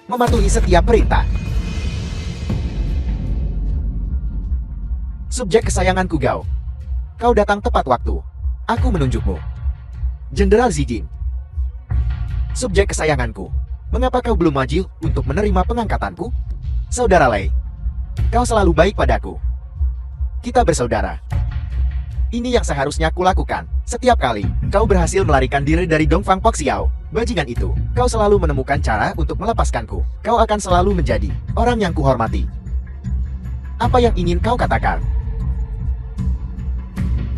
[SPEAKER 1] Mematuhi setiap perintah. Subjek kesayanganku Gao. Kau datang tepat waktu. Aku menunjukmu. Jenderal Zijin. Subjek kesayanganku. Mengapa kau belum maju untuk menerima pengangkatanku? Saudara Lei. Kau selalu baik padaku. Kita bersaudara. Ini yang seharusnya kulakukan. Setiap kali kau berhasil melarikan diri dari Dongfang Poxiao, bajingan itu, kau selalu menemukan cara untuk melepaskanku. Kau akan selalu menjadi orang yang kuhormati. Apa yang ingin kau katakan?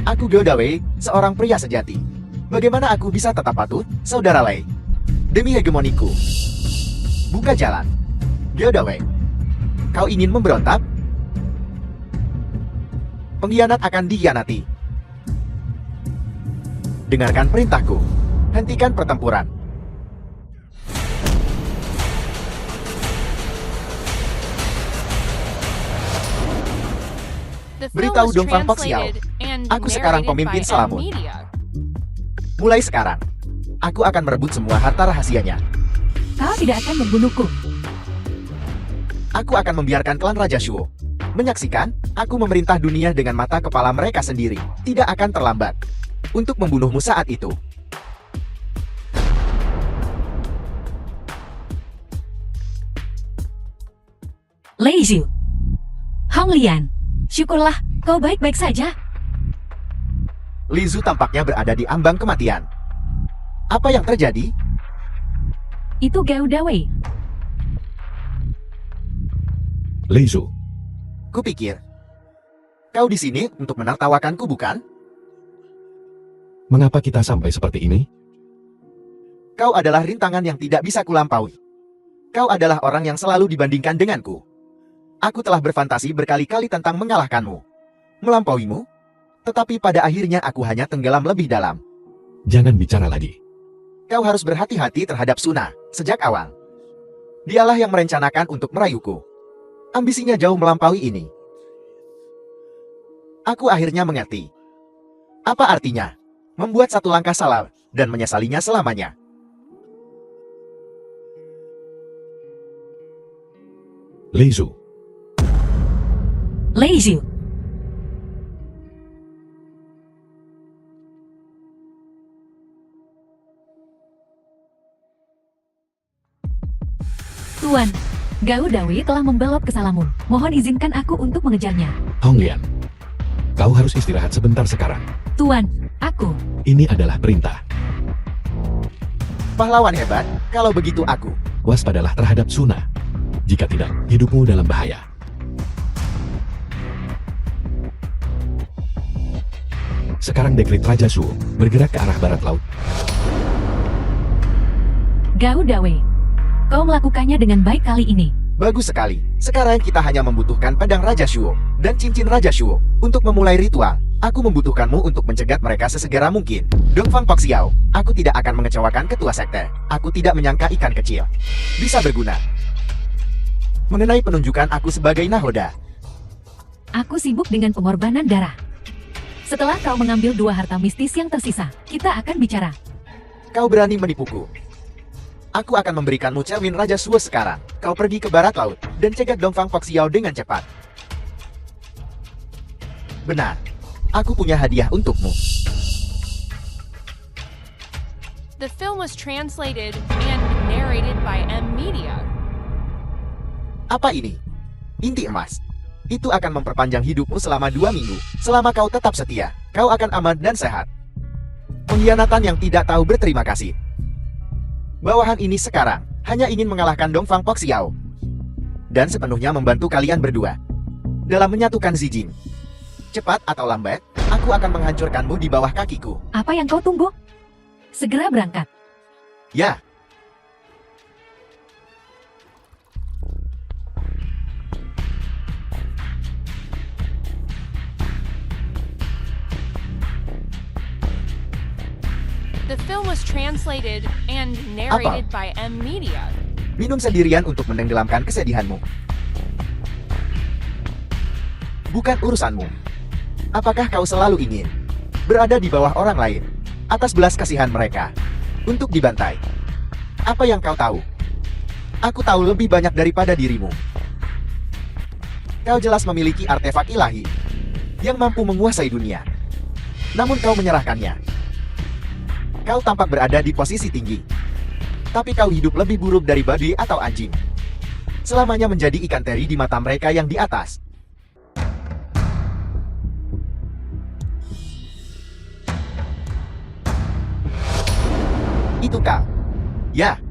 [SPEAKER 1] Aku Gao Dawei, seorang pria sejati. Bagaimana aku bisa tetap patuh, Saudara Lei? Demi hegemoniku. Buka jalan. Gao Dawei. Kau ingin memberontak? Pengkhianat akan dikhianati. Dengarkan perintahku. Hentikan pertempuran.
[SPEAKER 4] The film
[SPEAKER 1] Beritahu
[SPEAKER 4] was
[SPEAKER 1] Dongfang Poxiao.
[SPEAKER 4] translated and
[SPEAKER 1] Aku sekarang
[SPEAKER 4] narrated
[SPEAKER 1] pemimpin
[SPEAKER 4] by
[SPEAKER 1] Salamun.
[SPEAKER 4] M-Media.
[SPEAKER 1] Mulai sekarang, aku akan merebut semua harta rahasianya.
[SPEAKER 3] Kau tidak akan membunuhku.
[SPEAKER 1] Aku akan membiarkan klan Raja Shuo menyaksikan aku memerintah dunia dengan mata kepala mereka sendiri. Tidak akan terlambat untuk membunuhmu saat itu.
[SPEAKER 3] Lei Zhu. Hong Lian. Syukurlah, kau baik-baik saja.
[SPEAKER 1] Li Zhu tampaknya berada di ambang kematian. Apa yang terjadi?
[SPEAKER 3] Itu Gao Dawei.
[SPEAKER 2] Lei Zhu,
[SPEAKER 1] Kupikir kau di sini untuk menertawakanku, bukan?
[SPEAKER 2] mengapa kita sampai seperti ini?
[SPEAKER 1] Kau adalah rintangan yang tidak bisa kulampaui. Kau adalah orang yang selalu dibandingkan denganku. Aku telah berfantasi berkali-kali tentang mengalahkanmu, melampauimu, tetapi pada akhirnya aku hanya tenggelam lebih dalam.
[SPEAKER 2] Jangan bicara lagi.
[SPEAKER 1] Kau harus berhati-hati terhadap Suna sejak awal. Dialah yang merencanakan untuk merayuku. Ambisinya jauh melampaui ini. Aku akhirnya mengerti. Apa artinya membuat satu langkah salah dan menyesalinya selamanya?
[SPEAKER 2] Lei Zhu,
[SPEAKER 3] Lei Zhu. Tuan, Gao Dawei telah membelot ke Salamun. Mohon izinkan aku untuk mengejarnya.
[SPEAKER 2] Hong Lian, kau harus istirahat sebentar sekarang.
[SPEAKER 3] Tuan, aku.
[SPEAKER 2] Ini adalah perintah.
[SPEAKER 1] Pahlawan hebat, kalau begitu aku.
[SPEAKER 2] Waspadalah terhadap Suna. Jika tidak, hidupmu dalam bahaya. Sekarang dekret Raja Shuo bergerak ke arah barat laut.
[SPEAKER 3] Gao Dawei. Kau melakukannya dengan baik kali ini.
[SPEAKER 1] Bagus sekali. Sekarang kita hanya membutuhkan pedang Raja Shuo dan cincin Raja Shuo untuk memulai ritual. Aku membutuhkanmu untuk mencegat mereka sesegera mungkin. Dongfang Poxiao, aku tidak akan mengecewakan ketua sekte. Aku tidak menyangka ikan kecil bisa berguna. Mengenai penunjukan aku sebagai nahoda,
[SPEAKER 3] Aku sibuk dengan pengorbanan darah. Setelah kau mengambil 2 harta mistis yang tersisa, kita akan bicara.
[SPEAKER 1] kau berani menipuku. Aku akan memberikanmu cermin Raja Shuo sekarang. Kau pergi ke barat laut dan cegat Dongfang Poxiao dengan cepat. Benar. Aku punya hadiah untukmu.
[SPEAKER 4] The film was translated and narrated by M-Media.
[SPEAKER 1] Apa ini? Inti emas. Itu akan memperpanjang hidupmu selama 2 minggu. Selama kau tetap setia, kau akan aman dan sehat. Pengkhianatan yang tidak tahu berterima kasih. Bawahan ini sekarang hanya ingin mengalahkan Dongfang Poxiao dan sepenuhnya membantu kalian berdua dalam menyatukan Zijin. Cepat atau lambat, aku akan menghancurkanmu di bawah kakiku.
[SPEAKER 3] Apa yang kau tunggu? Segera berangkat.
[SPEAKER 1] Ya.
[SPEAKER 4] The film was translated and narrated by M Media.
[SPEAKER 1] Minum sendirian untuk menenggelamkan kesedihanmu. Bukan urusanmu. Apakah kau selalu ingin berada di bawah orang lain, atas belas kasihan mereka, untuk dibantai? Apa yang kau tahu? Aku tahu lebih banyak daripada dirimu. Kau jelas memiliki artefak ilahi yang mampu menguasai dunia. Namun kau menyerahkannya. Kau tampak berada di posisi tinggi. Tapi kau hidup lebih buruk dari babi atau anjing. Selamanya menjadi ikan teri di mata mereka yang di atas. Itu kau. Ya.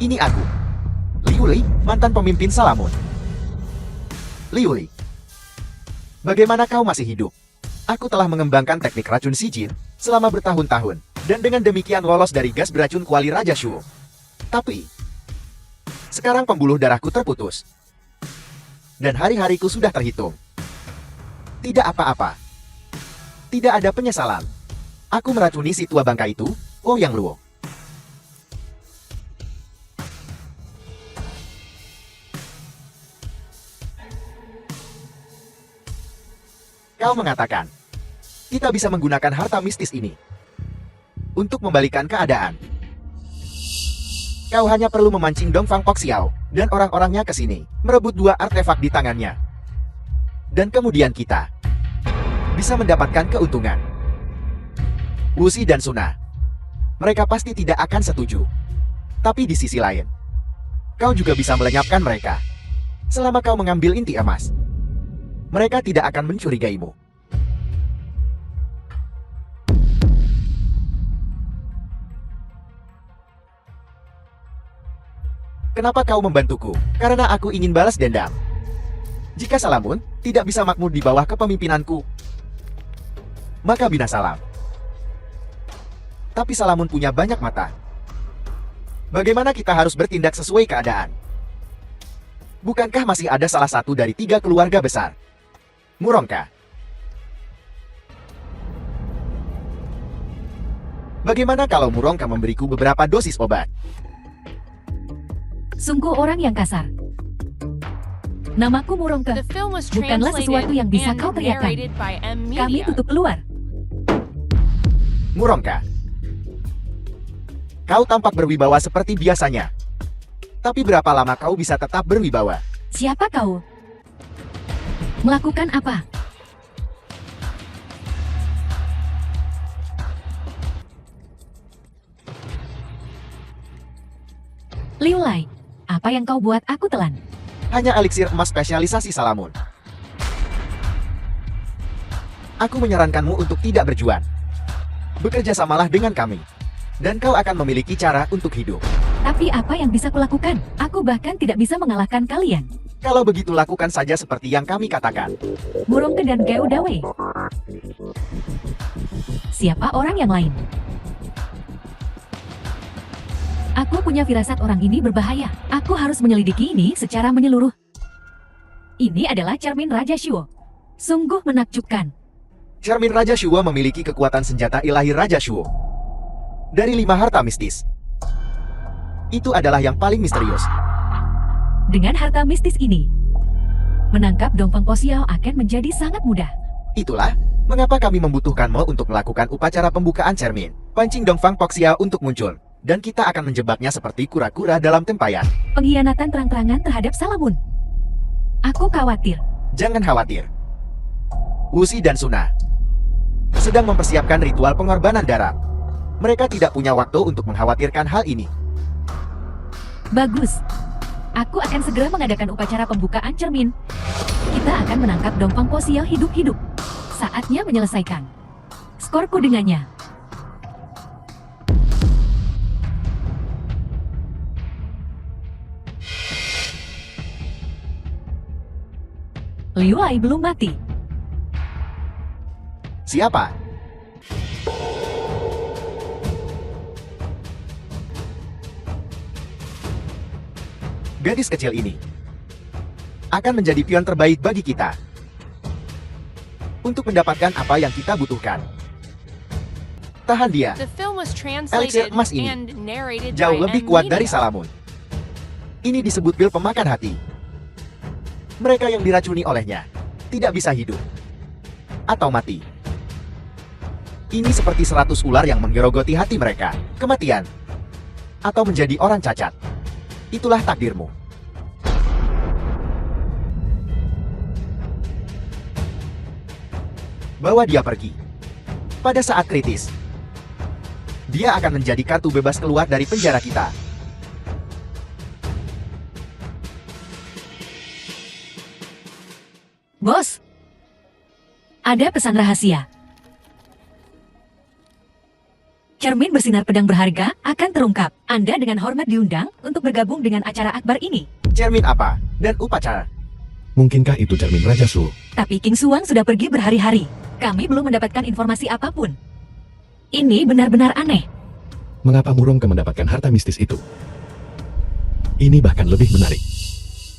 [SPEAKER 1] Ini aku. Liu Li, mantan pemimpin Salamun. Liu Li. Bagaimana kau masih hidup? Aku telah mengembangkan teknik racun si jin selama bertahun-tahun, dan dengan demikian lolos dari gas beracun kuali Raja Shuo. Tapi, sekarang pembuluh darahku terputus. Dan hari-hariku sudah terhitung. Tidak apa-apa. Tidak ada penyesalan. Aku meracuni si tua bangka itu, Ouyang Luo. Kau mengatakan, kita bisa menggunakan harta mistis ini untuk membalikan keadaan. Kau hanya perlu memancing Dongfang Poxiao dan orang-orangnya ke sini, merebut dua artefak di tangannya. Dan kemudian kita bisa mendapatkan keuntungan. Wuxi dan Suna, mereka pasti tidak akan setuju. Tapi di sisi lain, kau juga bisa melenyapkan mereka. Selama kau mengambil inti emas, mereka tidak akan mencurigaimu. Kenapa kau membantuku? Karena aku ingin balas dendam. Jika Salamun tidak bisa makmur di bawah kepemimpinanku, maka binasalam. Tapi Salamun punya banyak mata. Bagaimana kita harus bertindak sesuai keadaan? Bukankah masih ada salah satu dari 3 keluarga besar? Murongka. Bagaimana kalau Murongka memberiku beberapa dosis obat?
[SPEAKER 3] Sungguh orang yang kasar. Namaku Murongka.
[SPEAKER 4] The film was
[SPEAKER 3] Bukanlah sesuatu yang bisa
[SPEAKER 4] translated
[SPEAKER 3] kau
[SPEAKER 4] and
[SPEAKER 3] teriakkan.
[SPEAKER 4] narrated by M
[SPEAKER 3] Kami
[SPEAKER 4] Media.
[SPEAKER 3] tutup keluar.
[SPEAKER 1] Murongka. Kau tampak berwibawa seperti biasanya. Tapi berapa lama kau bisa tetap berwibawa?
[SPEAKER 3] Siapa kau? Melakukan apa? Liu Lai, apa yang kau buat aku telan?
[SPEAKER 1] Hanya eliksir emas spesialisasi Salamun. Aku menyarankanmu untuk tidak berjuang. Bekerja samalah dengan kami. Dan kau akan memiliki cara untuk hidup.
[SPEAKER 3] Tapi apa yang bisa kulakukan? Aku bahkan tidak bisa mengalahkan kalian.
[SPEAKER 1] Kalau begitu lakukan saja seperti yang kami katakan.
[SPEAKER 3] Murongke dan Geo Dawei. Siapa orang yang lain? Aku punya firasat orang ini berbahaya. Aku harus menyelidiki ini secara menyeluruh. Ini adalah cermin Raja Shuo. Sungguh menakjubkan.
[SPEAKER 1] Cermin Raja Shuo memiliki kekuatan senjata ilahi Raja Shuo. Dari 5 harta mistis, itu adalah yang paling misterius.
[SPEAKER 3] Dengan harta mistis ini, menangkap Dongfang Poxiao akan menjadi sangat mudah.
[SPEAKER 1] Itulah mengapa kami membutuhkanmu untuk melakukan upacara pembukaan cermin. Pancing Dongfang Poxiao untuk muncul. Dan kita akan menjebaknya seperti kura-kura dalam tempayan.
[SPEAKER 3] Pengkhianatan terang-terangan terhadap Salamun. Aku khawatir.
[SPEAKER 1] Jangan khawatir. Wuxi dan Suna sedang mempersiapkan ritual pengorbanan darah. Mereka tidak punya waktu untuk mengkhawatirkan hal ini.
[SPEAKER 3] Bagus. Aku akan segera mengadakan upacara pembukaan cermin. Kita akan menangkap Dongfang Poxiao hidup-hidup. Saatnya menyelesaikan skorku dengannya. Liu Lai belum mati.
[SPEAKER 1] Siapa? Gadis kecil ini akan menjadi pion terbaik bagi kita untuk mendapatkan apa yang kita butuhkan. Tahan dia.
[SPEAKER 4] The film was
[SPEAKER 1] Elixir
[SPEAKER 4] translated
[SPEAKER 1] emas ini
[SPEAKER 4] and narrated
[SPEAKER 1] jauh
[SPEAKER 4] by
[SPEAKER 1] lebih
[SPEAKER 4] M
[SPEAKER 1] kuat dari
[SPEAKER 4] Media.
[SPEAKER 1] Salamun. Ini disebut pil pemakan hati. Mereka yang diracuni olehnya tidak bisa hidup atau mati. Ini seperti 100 ular yang menggerogoti hati mereka, kematian, atau menjadi orang cacat. Itulah takdirmu. Bawa dia pergi. Pada saat kritis, dia akan menjadi kartu bebas keluar dari penjara kita.
[SPEAKER 3] Bos, ada pesan rahasia. Cermin bersinar pedang berharga akan terungkap. Anda dengan hormat diundang untuk bergabung dengan acara akbar ini.
[SPEAKER 1] Cermin apa? Dan upacara.
[SPEAKER 2] Mungkinkah itu cermin Raja Su?
[SPEAKER 3] Tapi King Suang sudah pergi berhari-hari. Kami belum mendapatkan informasi apapun. Ini benar-benar aneh.
[SPEAKER 2] Mengapa Murongke mendapatkan harta mistis itu? Ini bahkan lebih menarik.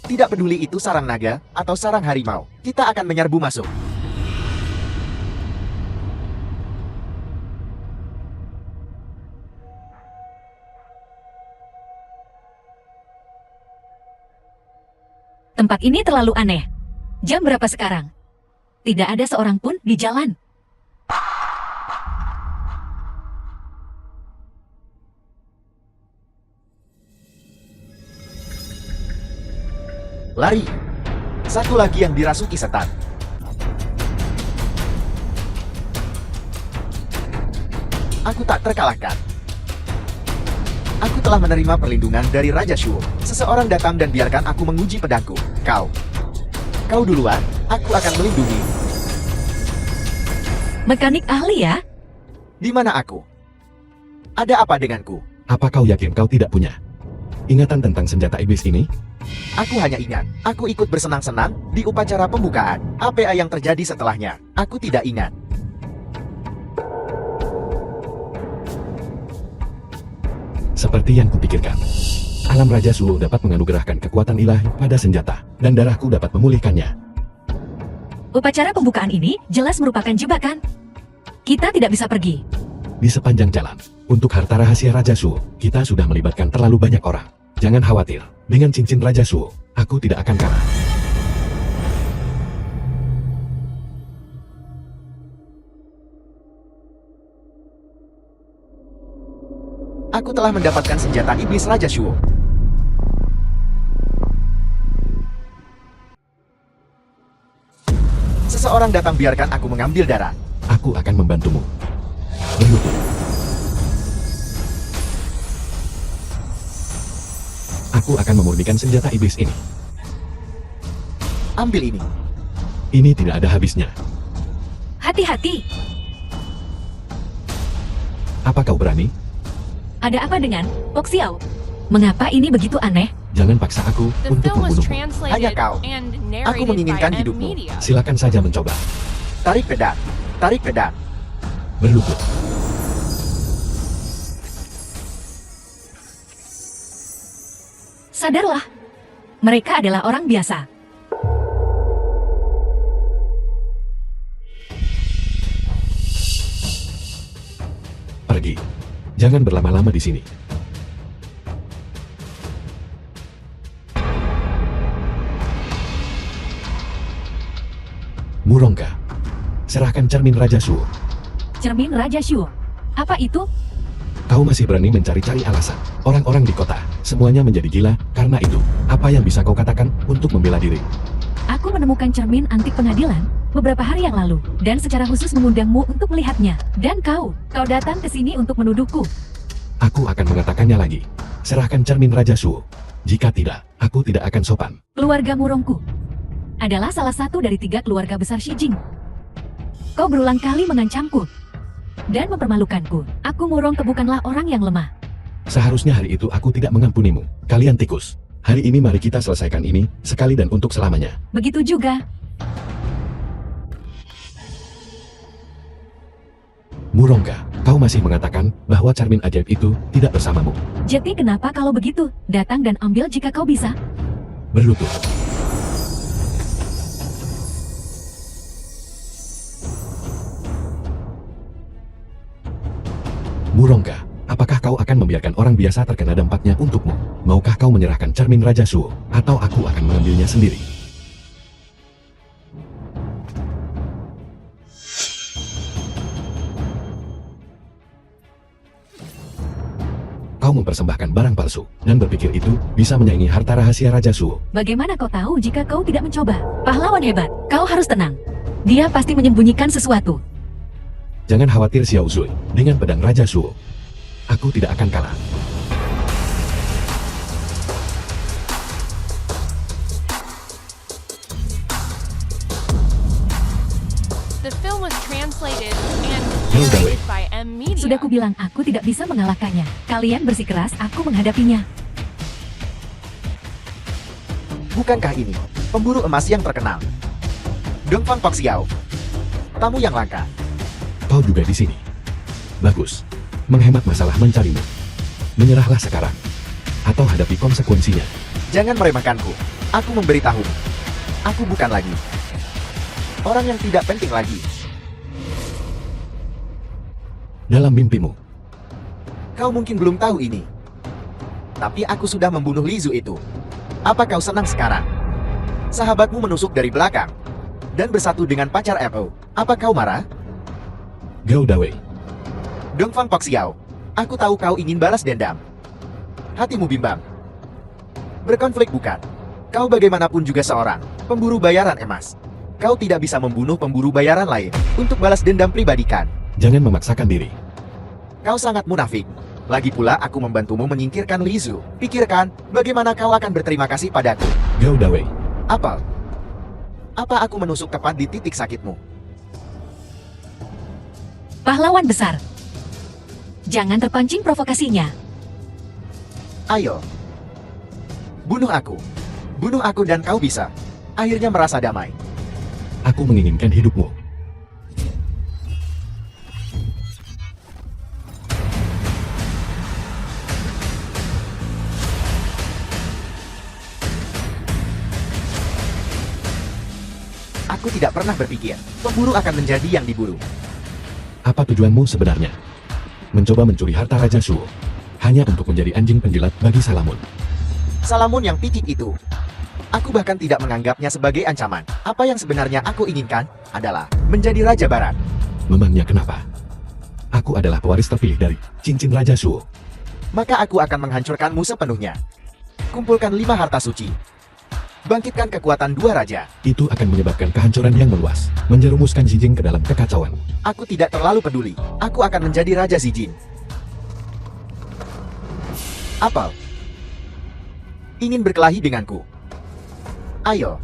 [SPEAKER 1] Tidak peduli itu sarang naga atau sarang harimau, kita akan menyerbu masuk.
[SPEAKER 3] Tempat ini terlalu aneh. Jam berapa sekarang? Tidak ada seorang pun di jalan.
[SPEAKER 1] Lari. Satu lagi yang dirasuki setan. Aku tak terkalahkan. Aku telah menerima perlindungan dari Raja Shuo. Seseorang datang dan biarkan aku menguji pedangku. Kau duluan, aku akan melindungi.
[SPEAKER 3] Mekanik ahli ya?
[SPEAKER 1] Di mana aku? Ada apa denganku?
[SPEAKER 2] Apa kau yakin kau tidak punya ingatan tentang senjata iblis ini?
[SPEAKER 1] Aku hanya ingat, aku ikut bersenang-senang di upacara pembukaan. Apa yang terjadi setelahnya? Aku tidak ingat.
[SPEAKER 2] Seperti yang kupikirkan. Alam Raja Suo dapat menganugerahkan kekuatan ilahi pada senjata, dan darahku dapat memulihkannya.
[SPEAKER 3] Upacara pembukaan ini jelas merupakan jebakan. Kita tidak bisa pergi.
[SPEAKER 2] Di sepanjang jalan, untuk harta rahasia Raja Suo, kita sudah melibatkan terlalu banyak orang. Jangan khawatir, dengan cincin Raja Suo, aku tidak akan kalah.
[SPEAKER 1] Aku telah mendapatkan senjata iblis Raja Shuo. Seseorang datang biarkan aku mengambil darah.
[SPEAKER 2] Aku akan membantumu. Berlutut. Aku akan memurnikan senjata iblis ini.
[SPEAKER 1] Ambil ini.
[SPEAKER 2] Ini tidak ada habisnya.
[SPEAKER 3] Hati-hati.
[SPEAKER 2] Apa kau berani?
[SPEAKER 3] Ada apa dengan Pok Xiao? Mengapa ini begitu aneh?
[SPEAKER 2] Jangan paksa aku
[SPEAKER 4] The
[SPEAKER 2] untuk
[SPEAKER 4] film was
[SPEAKER 2] membunuhmu.
[SPEAKER 4] translated
[SPEAKER 1] Hanya kau.
[SPEAKER 4] and
[SPEAKER 1] Aku
[SPEAKER 4] narrated
[SPEAKER 1] menginginkan
[SPEAKER 4] by M
[SPEAKER 1] hidupmu.
[SPEAKER 4] Media.
[SPEAKER 2] Silakan saja mencoba.
[SPEAKER 1] Tarik pedang. Tarik pedang.
[SPEAKER 2] Berlutut.
[SPEAKER 3] Sadarlah. Mereka adalah orang biasa.
[SPEAKER 2] Pergi. Jangan berlama-lama di sini. Murongke. Serahkan cermin Raja Suo.
[SPEAKER 3] Cermin Raja Shuo. Apa itu?
[SPEAKER 2] Kau masih berani mencari-cari alasan. Orang-orang di kota, semuanya menjadi gila karena itu. Apa yang bisa kau katakan untuk membela diri?
[SPEAKER 3] Aku menemukan cermin antik pengadilan beberapa hari yang lalu dan secara khusus mengundangmu untuk melihatnya. Dan kau datang ke sini untuk menuduhku.
[SPEAKER 2] Aku akan mengatakannya lagi. Serahkan cermin Raja Suo. Jika tidak, aku tidak akan sopan.
[SPEAKER 3] Keluarga Murongku adalah salah satu dari 3 keluarga besar Shijing. Kau berulang kali mengancamku dan mempermalukanku. Aku Murongke bukanlah orang yang lemah.
[SPEAKER 2] Seharusnya hari itu aku tidak mengampunimu. Kalian tikus. Hari ini mari kita selesaikan ini, sekali dan untuk selamanya.
[SPEAKER 3] Begitu juga.
[SPEAKER 2] Murongke, kau masih mengatakan bahwa cermin ajaib itu tidak bersamamu.
[SPEAKER 3] Jadi kenapa kalau begitu? Datang dan ambil jika kau bisa.
[SPEAKER 2] Berlutut. Burongga, apakah kau akan membiarkan orang biasa terkena dampaknya untukmu? Maukah kau menyerahkan cermin Raja Shuo, atau aku akan mengambilnya sendiri? Kau mempersembahkan barang palsu, dan berpikir itu bisa menyaingi harta rahasia Raja Shuo.
[SPEAKER 3] Bagaimana kau tahu jika kau tidak mencoba? Pahlawan hebat, kau harus tenang. Dia pasti menyembunyikan sesuatu.
[SPEAKER 2] Jangan khawatir Xiao Zui, dengan pedang Raja Shuo, aku tidak akan kalah.
[SPEAKER 4] The film was translated and
[SPEAKER 2] Hilda
[SPEAKER 4] narrated by M Media.
[SPEAKER 3] Sudah kubilang aku tidak bisa mengalahkannya. Kalian bersikeras, aku menghadapinya.
[SPEAKER 1] Bukankah ini pemburu emas yang terkenal? Dongfang Poxiao, tamu yang langka.
[SPEAKER 2] Kau juga di sini. Bagus. Menghemat masalah mencarimu. Menyerahlah sekarang, atau hadapi konsekuensinya.
[SPEAKER 1] Jangan meremehkanku. Aku memberitahu. Aku bukan lagi orang yang tidak penting lagi.
[SPEAKER 2] Dalam mimpimu,
[SPEAKER 1] Kau mungkin belum tahu ini, tapi aku sudah membunuh Li Zu itu. Apa kau senang sekarang? Sahabatmu menusuk dari belakang dan bersatu dengan pacar FO. Apa kau marah?
[SPEAKER 2] Gao Dawei.
[SPEAKER 1] Dongfang Poxiao, aku tahu kau ingin balas dendam. Hatimu bimbang. Berkonflik bukan? Kau bagaimanapun juga seorang pemburu bayaran emas. Kau tidak bisa membunuh pemburu bayaran lain untuk balas dendam pribadi kan?
[SPEAKER 2] Jangan memaksakan diri.
[SPEAKER 1] Kau sangat munafik. Lagi pula aku membantumu menyingkirkan Li Zu. Pikirkan, bagaimana kau akan berterima kasih padaku?
[SPEAKER 2] Gao Dawei.
[SPEAKER 1] Apa? Apa aku menusuk tepat di titik sakitmu?
[SPEAKER 3] Pahlawan besar. Jangan terpancing provokasinya.
[SPEAKER 1] Ayo. Bunuh aku. Bunuh aku dan kau bisa akhirnya merasa damai.
[SPEAKER 2] Aku menginginkan hidupmu.
[SPEAKER 1] Aku tidak pernah berpikir pemburu akan menjadi yang diburu.
[SPEAKER 2] Apa tujuanmu sebenarnya? Mencoba mencuri harta Raja Shuo, hanya untuk menjadi anjing penjilat bagi Salamun.
[SPEAKER 1] Salamun yang picik itu. Aku bahkan tidak menganggapnya sebagai ancaman. Apa yang sebenarnya aku inginkan adalah menjadi Raja Barat.
[SPEAKER 2] Memangnya kenapa? Aku adalah pewaris terpilih dari cincin Raja Shuo.
[SPEAKER 1] Maka aku akan menghancurkanmu sepenuhnya. Kumpulkan 5 harta suci. Bangkitkan kekuatan 2 raja.
[SPEAKER 2] Itu akan menyebabkan kehancuran yang meluas, menjerumuskan Zijin ke dalam kekacauan.
[SPEAKER 1] Aku tidak terlalu peduli. Aku akan menjadi Raja Zijin. Apa? Ingin berkelahi denganku? Ayo.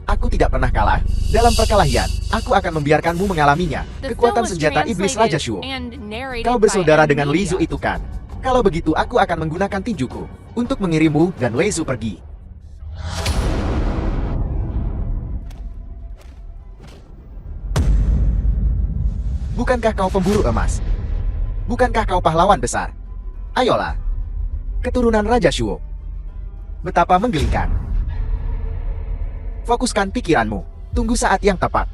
[SPEAKER 1] Aku tidak pernah kalah. Dalam perkelahian, aku akan membiarkanmu mengalaminya.
[SPEAKER 4] The
[SPEAKER 1] Kekuatan
[SPEAKER 4] film was
[SPEAKER 1] senjata iblis Raja
[SPEAKER 4] translated
[SPEAKER 1] Shuo.
[SPEAKER 4] and narrated
[SPEAKER 1] Kau
[SPEAKER 4] by
[SPEAKER 1] bersaudara
[SPEAKER 4] M
[SPEAKER 1] dengan Li Zu
[SPEAKER 4] Media.
[SPEAKER 1] itu kan? Kalau begitu aku akan menggunakan tinjuku untuk mengirimmu dan Wei Zu pergi. Bukankah kau pemburu emas? Bukankah kau pahlawan besar? Ayolah. Keturunan Raja Shuo. Betapa menggelikan. Fokuskan pikiranmu. Tunggu saat yang tepat.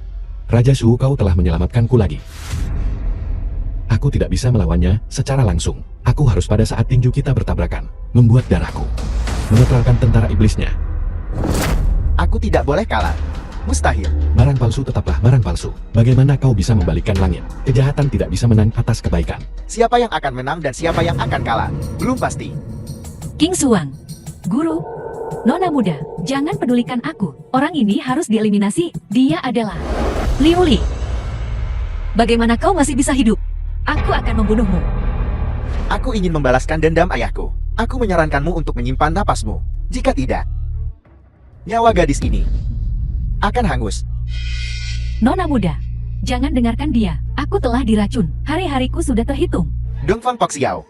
[SPEAKER 2] Raja Shuo, kau telah menyelamatkanku lagi. Aku tidak bisa melawannya secara langsung. Aku harus pada saat tinju kita bertabrakan, membuat darahku, menetralkan tentara iblisnya.
[SPEAKER 1] Aku tidak boleh kalah. Mustahil.
[SPEAKER 2] Barang palsu tetaplah barang palsu. Bagaimana kau bisa membalikkan langit? Kejahatan tidak bisa menang atas kebaikan.
[SPEAKER 1] Siapa yang akan menang dan siapa yang akan kalah? Belum pasti.
[SPEAKER 3] King Suang. Guru. Nona muda, jangan pedulikan aku. Orang ini harus dieliminasi. Dia adalah Liu Li. Bagaimana kau masih bisa hidup? Aku akan membunuhmu.
[SPEAKER 1] Aku ingin membalaskan dendam ayahku. Aku menyarankanmu untuk menyimpan napasmu. Jika tidak, nyawa gadis ini akan hangus.
[SPEAKER 3] Nona muda, jangan dengarkan dia. Aku telah diracun. Hari-hariku sudah terhitung.
[SPEAKER 1] Dongfang Poxiao,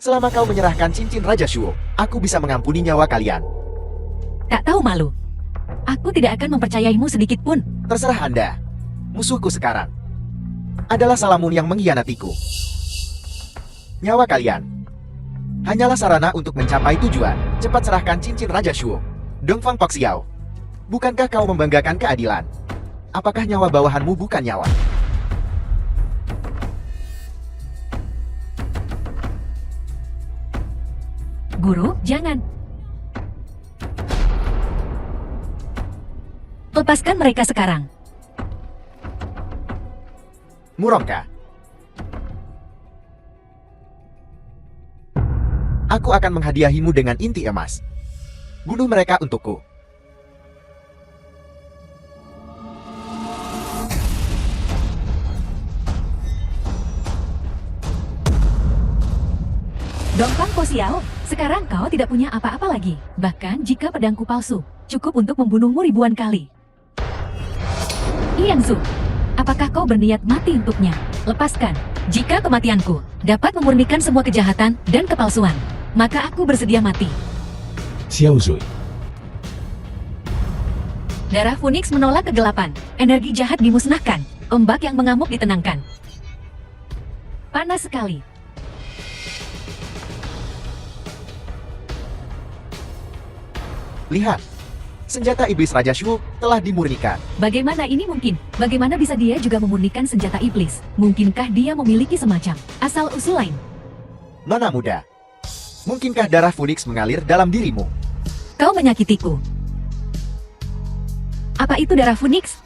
[SPEAKER 1] selama kau menyerahkan cincin Raja Shuo, aku bisa mengampuni nyawa kalian.
[SPEAKER 3] Tak tahu malu. Aku tidak akan mempercayaimu sedikit pun.
[SPEAKER 1] Terserah Anda. Musuhku sekarang adalah Salamun yang mengkhianatiku. Nyawa kalian hanyalah sarana untuk mencapai tujuan. Cepat serahkan cincin Raja Shuo. Dongfang Poxiao, bukankah kau membanggakan keadilan? Apakah nyawa bawahanmu bukan nyawa?
[SPEAKER 3] Guru, jangan. Lepaskan mereka sekarang.
[SPEAKER 1] Murongka. Aku akan menghadiahimu dengan inti emas. Bunuh mereka untukku.
[SPEAKER 3] Dongfang Po Xiao, sekarang kau tidak punya apa-apa lagi. Bahkan jika pedangku palsu, cukup untuk membunuhmu ribuan kali. Ian Su, apakah kau berniat mati untuknya? Lepaskan. Jika kematianku dapat memurnikan semua kejahatan dan kepalsuan, maka aku bersedia mati.
[SPEAKER 2] Xiao Zui.
[SPEAKER 3] Darah Phoenix menolak kegelapan. Energi jahat dimusnahkan. Ombak yang mengamuk ditenangkan. Panas sekali.
[SPEAKER 1] Lihat. Senjata iblis Raja Shu telah dimurnikan.
[SPEAKER 3] Bagaimana ini mungkin? Bagaimana bisa dia juga memurnikan senjata iblis? Mungkinkah dia memiliki semacam asal-usul lain?
[SPEAKER 1] Nona muda. Mungkinkah darah Phoenix mengalir dalam dirimu?
[SPEAKER 3] Kau menyakitiku. Apa itu darah Phoenix?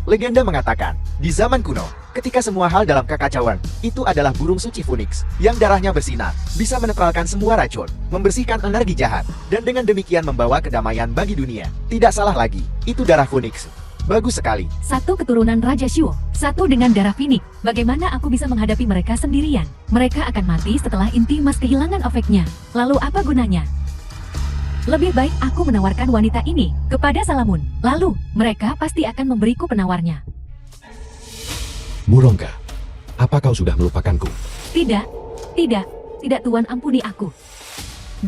[SPEAKER 1] Legenda mengatakan, di zaman kuno, ketika semua hal dalam kekacauan, itu adalah burung suci Phoenix, yang darahnya bersinar, bisa menetralkan semua racun, membersihkan energi jahat, dan dengan demikian membawa kedamaian bagi dunia. Tidak salah lagi, itu darah Phoenix. Bagus sekali.
[SPEAKER 3] Satu keturunan Raja Shuo, satu dengan darah Phoenix. Bagaimana aku bisa menghadapi mereka sendirian? Mereka akan mati setelah inti emas kehilangan efeknya. Lalu apa gunanya? Lebih baik aku menawarkan wanita ini kepada Salamun. Lalu, mereka pasti akan memberiku penawarnya.
[SPEAKER 2] Murongka, apa kau sudah melupakanku?
[SPEAKER 3] Tidak, tidak, tidak Tuan, ampuni aku.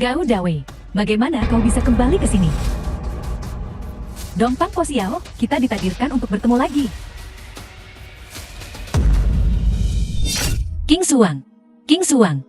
[SPEAKER 3] Gao Dawei, bagaimana kau bisa kembali ke sini? Dongfang Po Xiao, kita ditakdirkan untuk bertemu lagi. King Suang, King Suang.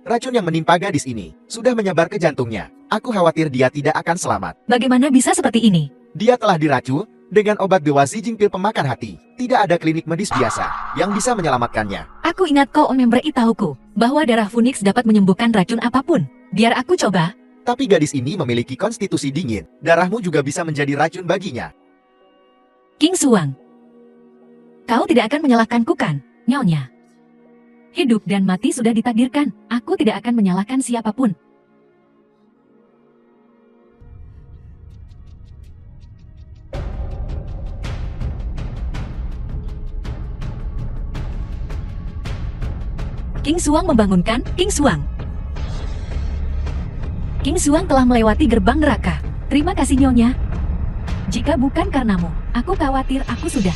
[SPEAKER 1] Racun yang menimpa gadis ini sudah menyebar ke jantungnya. Aku khawatir dia tidak akan selamat.
[SPEAKER 3] Bagaimana bisa seperti ini?
[SPEAKER 1] Dia telah diracun dengan obat dewa Zijing pil pemakan hati. Tidak ada klinik medis biasa yang bisa menyelamatkannya.
[SPEAKER 3] Aku ingat kau memberi tahuku bahwa darah Phoenix dapat menyembuhkan racun apapun. Biar aku coba.
[SPEAKER 1] Tapi gadis ini memiliki konstitusi dingin. Darahmu juga bisa menjadi racun baginya.
[SPEAKER 3] King Suang, kau tidak akan menyalahkanku kan, Nyonya? Hidup dan mati sudah ditakdirkan. Aku tidak akan menyalahkan siapapun. King Suang membangunkan King Suang. King Suang telah melewati gerbang neraka. Terima kasih Nyonya. Jika bukan karenamu, aku khawatir aku sudah.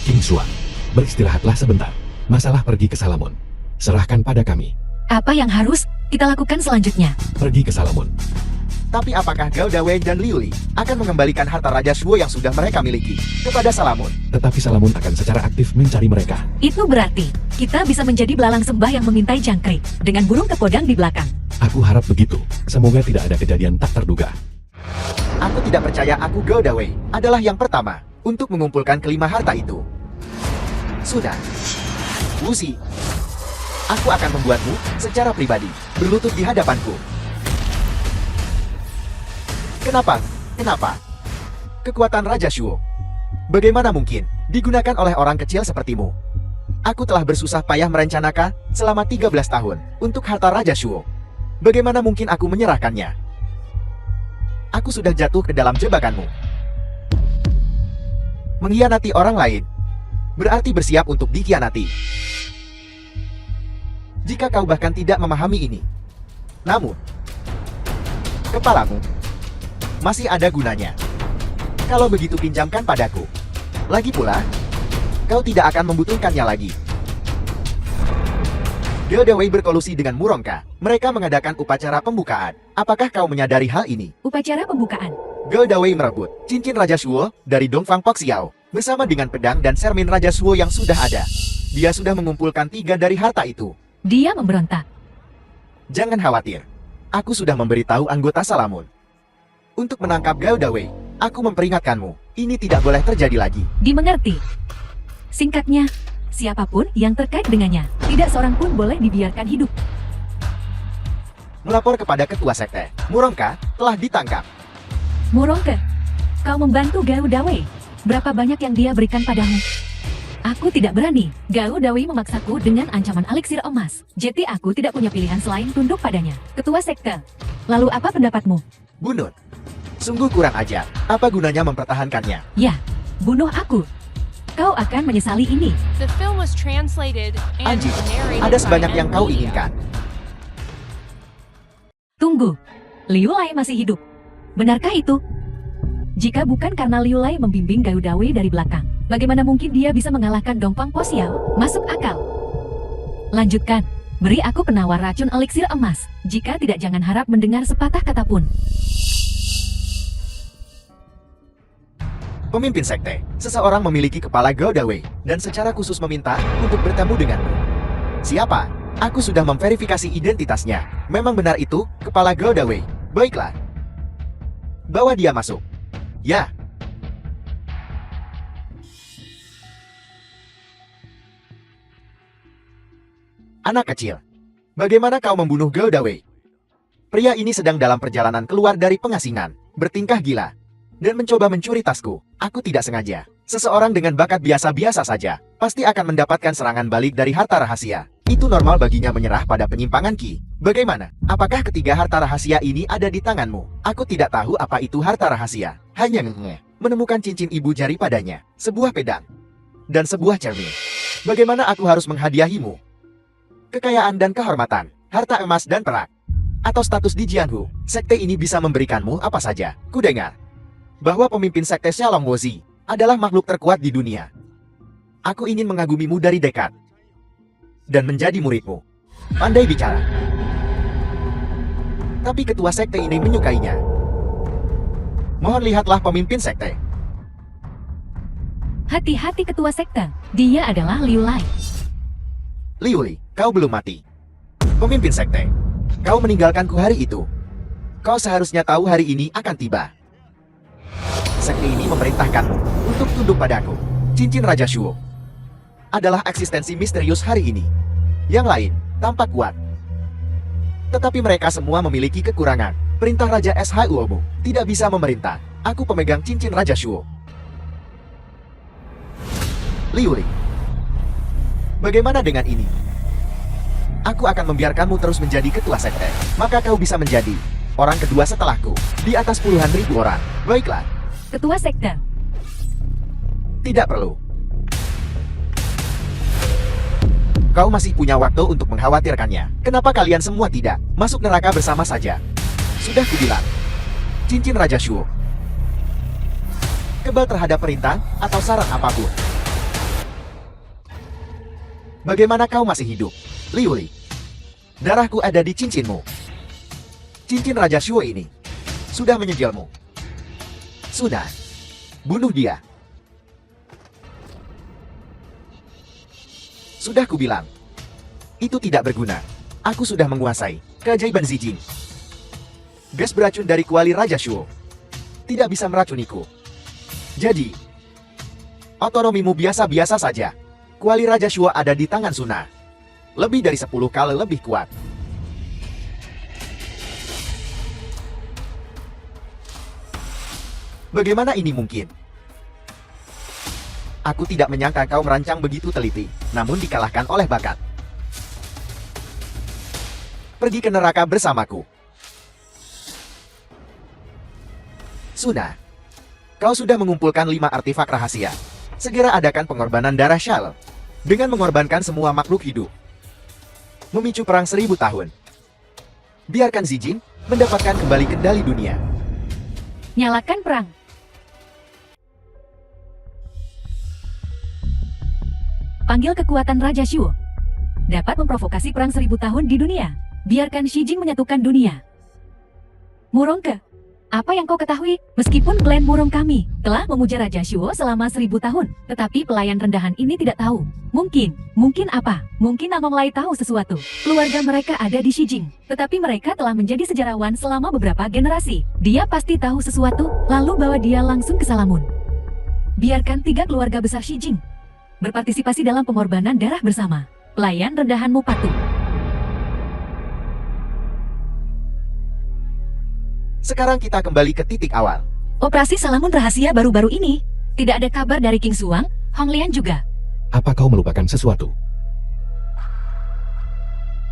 [SPEAKER 2] King Suang, beristirahatlah sebentar. Masalah pergi ke Salamun. Serahkan pada kami.
[SPEAKER 3] Apa yang harus kita lakukan selanjutnya?
[SPEAKER 2] Pergi ke Salamun.
[SPEAKER 1] Tapi apakah Gao Dawei dan Liu Li akan mengembalikan harta Raja Shuo yang sudah mereka miliki kepada Salamun?
[SPEAKER 2] Tetapi Salamun akan secara aktif mencari mereka.
[SPEAKER 3] Itu berarti kita bisa menjadi belalang sembah yang mengintai jangkrik dengan burung kepodang di belakang.
[SPEAKER 2] Aku harap begitu. Semoga tidak ada kejadian tak terduga.
[SPEAKER 1] Aku tidak percaya aku Gao Dawei adalah yang pertama untuk mengumpulkan kelima harta itu. Sudah. Wuxi, aku akan membuatmu secara pribadi berlutut di hadapanku. Kenapa? Kenapa? Kekuatan Raja Shuo. Bagaimana mungkin digunakan oleh orang kecil sepertimu? Aku telah bersusah payah merencanakan selama 13 tahun untuk harta Raja Shuo. Bagaimana mungkin aku menyerahkannya? Aku sudah jatuh ke dalam jebakanmu. Mengkhianati orang lain berarti bersiap untuk dikhianati. Jika kau bahkan tidak memahami ini, namun kepalamu masih ada gunanya. Kalau begitu pinjamkan padaku. Lagi pula, kau tidak akan membutuhkannya lagi. Gao Dawei berkolusi dengan Murongka. Mereka mengadakan upacara pembukaan. Apakah kau menyadari hal ini?
[SPEAKER 3] Upacara pembukaan.
[SPEAKER 1] Gao Dawei merebut cincin Raja Shuo dari Dongfang Po Xiao bersama dengan pedang dan sermin Raja Shuo yang sudah ada. Dia sudah mengumpulkan 3 dari harta itu.
[SPEAKER 3] Dia memberontak.
[SPEAKER 1] Jangan khawatir. Aku sudah memberitahu anggota Salamun. Untuk menangkap Gao Dawei, aku memperingatkanmu. Ini tidak boleh terjadi lagi.
[SPEAKER 3] Dimengerti. Singkatnya, siapapun yang terkait dengannya, tidak seorang pun boleh dibiarkan hidup.
[SPEAKER 1] melapor kepada ketua sekte. Murongka telah ditangkap.
[SPEAKER 3] Murongke, kau membantu Gao Dawei. Berapa banyak yang dia berikan padamu? Aku tidak berani. Gao Dawei memaksaku dengan ancaman eliksir emas. Jadi aku tidak punya pilihan selain tunduk padanya. Ketua sekte, lalu apa pendapatmu?
[SPEAKER 1] Bunuh. Sungguh kurang ajar. Apa gunanya mempertahankannya?
[SPEAKER 3] Ya, bunuh aku. Kau akan menyesali ini.
[SPEAKER 4] The film was translated and
[SPEAKER 1] Anjing,
[SPEAKER 4] narrated
[SPEAKER 1] ada
[SPEAKER 4] by
[SPEAKER 1] sebanyak yang kau
[SPEAKER 4] M-Media.
[SPEAKER 1] inginkan.
[SPEAKER 3] Tunggu, Liu Lai masih hidup. Benarkah itu? Jika bukan karena Liu Lai membimbing Gao Dawei dari belakang, bagaimana mungkin dia bisa mengalahkan Dongfang Po Xiao? Masuk akal. Lanjutkan. Beri aku penawar racun eliksir emas. Jika tidak, jangan harap mendengar sepatah kata pun.
[SPEAKER 1] Pemimpin sekte, seseorang memiliki kepala Gao Dawei dan secara khusus meminta untuk bertemu denganmu. Siapa? Aku sudah memverifikasi identitasnya. Memang benar itu, kepala Gao Dawei. Baiklah. Bawa dia masuk. Ya. Anak kecil, bagaimana kau membunuh Gao Dawei? Pria ini sedang dalam perjalanan keluar dari pengasingan, bertingkah gila, dan mencoba mencuri tasku. Aku tidak sengaja. Seseorang dengan bakat biasa-biasa saja pasti akan mendapatkan serangan balik dari harta rahasia. Itu normal baginya menyerah pada penyimpangan Qi. Bagaimana? Apakah ketiga harta rahasia ini ada di tanganmu? Aku tidak tahu apa itu harta rahasia. Hanya menemukan cincin ibu jari padanya, sebuah pedang, dan sebuah cermin. Bagaimana aku harus menghadiahimu? Kekayaan dan kehormatan, harta emas dan perak, atau status di Jianhu, sekte ini bisa memberikanmu apa saja. Kudengar bahwa pemimpin sekte Xiaolong Wozi adalah makhluk terkuat di dunia. Aku ingin mengagumimu dari dekat dan menjadi muridmu. Pandai bicara. Tapi ketua sekte ini menyukainya. Mohon lihatlah pemimpin sekte.
[SPEAKER 3] Hati-hati ketua sekte. Dia adalah Liu Lai.
[SPEAKER 1] Liu Li, kau belum mati. Pemimpin sekte, kau meninggalkanku hari itu. Kau seharusnya tahu hari ini akan tiba. Sekte ini memerintahkanmu untuk tunduk padaku. Cincin Raja Shuo adalah eksistensi misterius hari ini. Yang lain tampak kuat, tetapi mereka semua memiliki kekurangan. Perintah Raja Shuomu tidak bisa memerintah. Aku pemegang cincin Raja Shuo. Liu Li, bagaimana dengan ini? Aku akan membiarkanmu terus menjadi ketua sekte. Maka kau bisa menjadi orang kedua setelahku, di atas puluhan ribu orang. Baiklah.
[SPEAKER 3] Ketua sekte.
[SPEAKER 1] Tidak perlu. Kau masih punya waktu untuk mengkhawatirkannya. Kenapa kalian semua tidak masuk neraka bersama saja? Sudah kubilang. Cincin Raja Shuo. Kebal terhadap perintah atau saran apapun. Bagaimana kau masih hidup, Liu Li? Darahku ada di cincinmu. Cincin Raja Shuo ini sudah menyejelmu. Sudah. Bunuh dia. Sudah kubilang. Itu tidak berguna. Aku sudah menguasai keajaiban Zijing. Gas beracun dari kuali Raja Shuo tidak bisa meracuniku. Jadi, otonomimu biasa-biasa saja. Kuali Raja Shuo ada di tangan Suna. Lebih dari 10 kali lebih kuat. Bagaimana ini mungkin? Aku tidak menyangka kau merancang begitu teliti, namun dikalahkan oleh bakat. Pergi ke neraka bersamaku. Sudah. Kau sudah mengumpulkan 5 artefak rahasia. Segera adakan pengorbanan darah Shal. Dengan mengorbankan semua makhluk hidup. Memicu perang 1000 tahun. Biarkan Zijin mendapatkan kembali kendali dunia.
[SPEAKER 3] Nyalakan perang. Panggil kekuatan Raja Shuo. Dapat memprovokasi perang 1000 tahun di dunia. Biarkan Xi Jing menyatukan dunia. Murongke, apa yang kau ketahui? Meskipun klan Murong kami telah memuja Raja Shuo selama 1000 tahun, tetapi pelayan rendahan ini tidak tahu. Mungkin apa? Mungkin Namong Lai tahu sesuatu. Keluarga mereka ada di Xi Jing, tetapi mereka telah menjadi sejarawan selama beberapa generasi. Dia pasti tahu sesuatu, lalu bawa dia langsung ke Salamun. Biarkan 3 keluarga besar Xi Jing berpartisipasi dalam pengorbanan darah bersama. Pelayan rendahanmu patuh.
[SPEAKER 1] Sekarang kita kembali ke titik awal.
[SPEAKER 3] Operasi Salamun rahasia baru-baru ini. Tidak ada kabar dari King Suang, Hong Lian juga.
[SPEAKER 2] Apa kau melupakan sesuatu?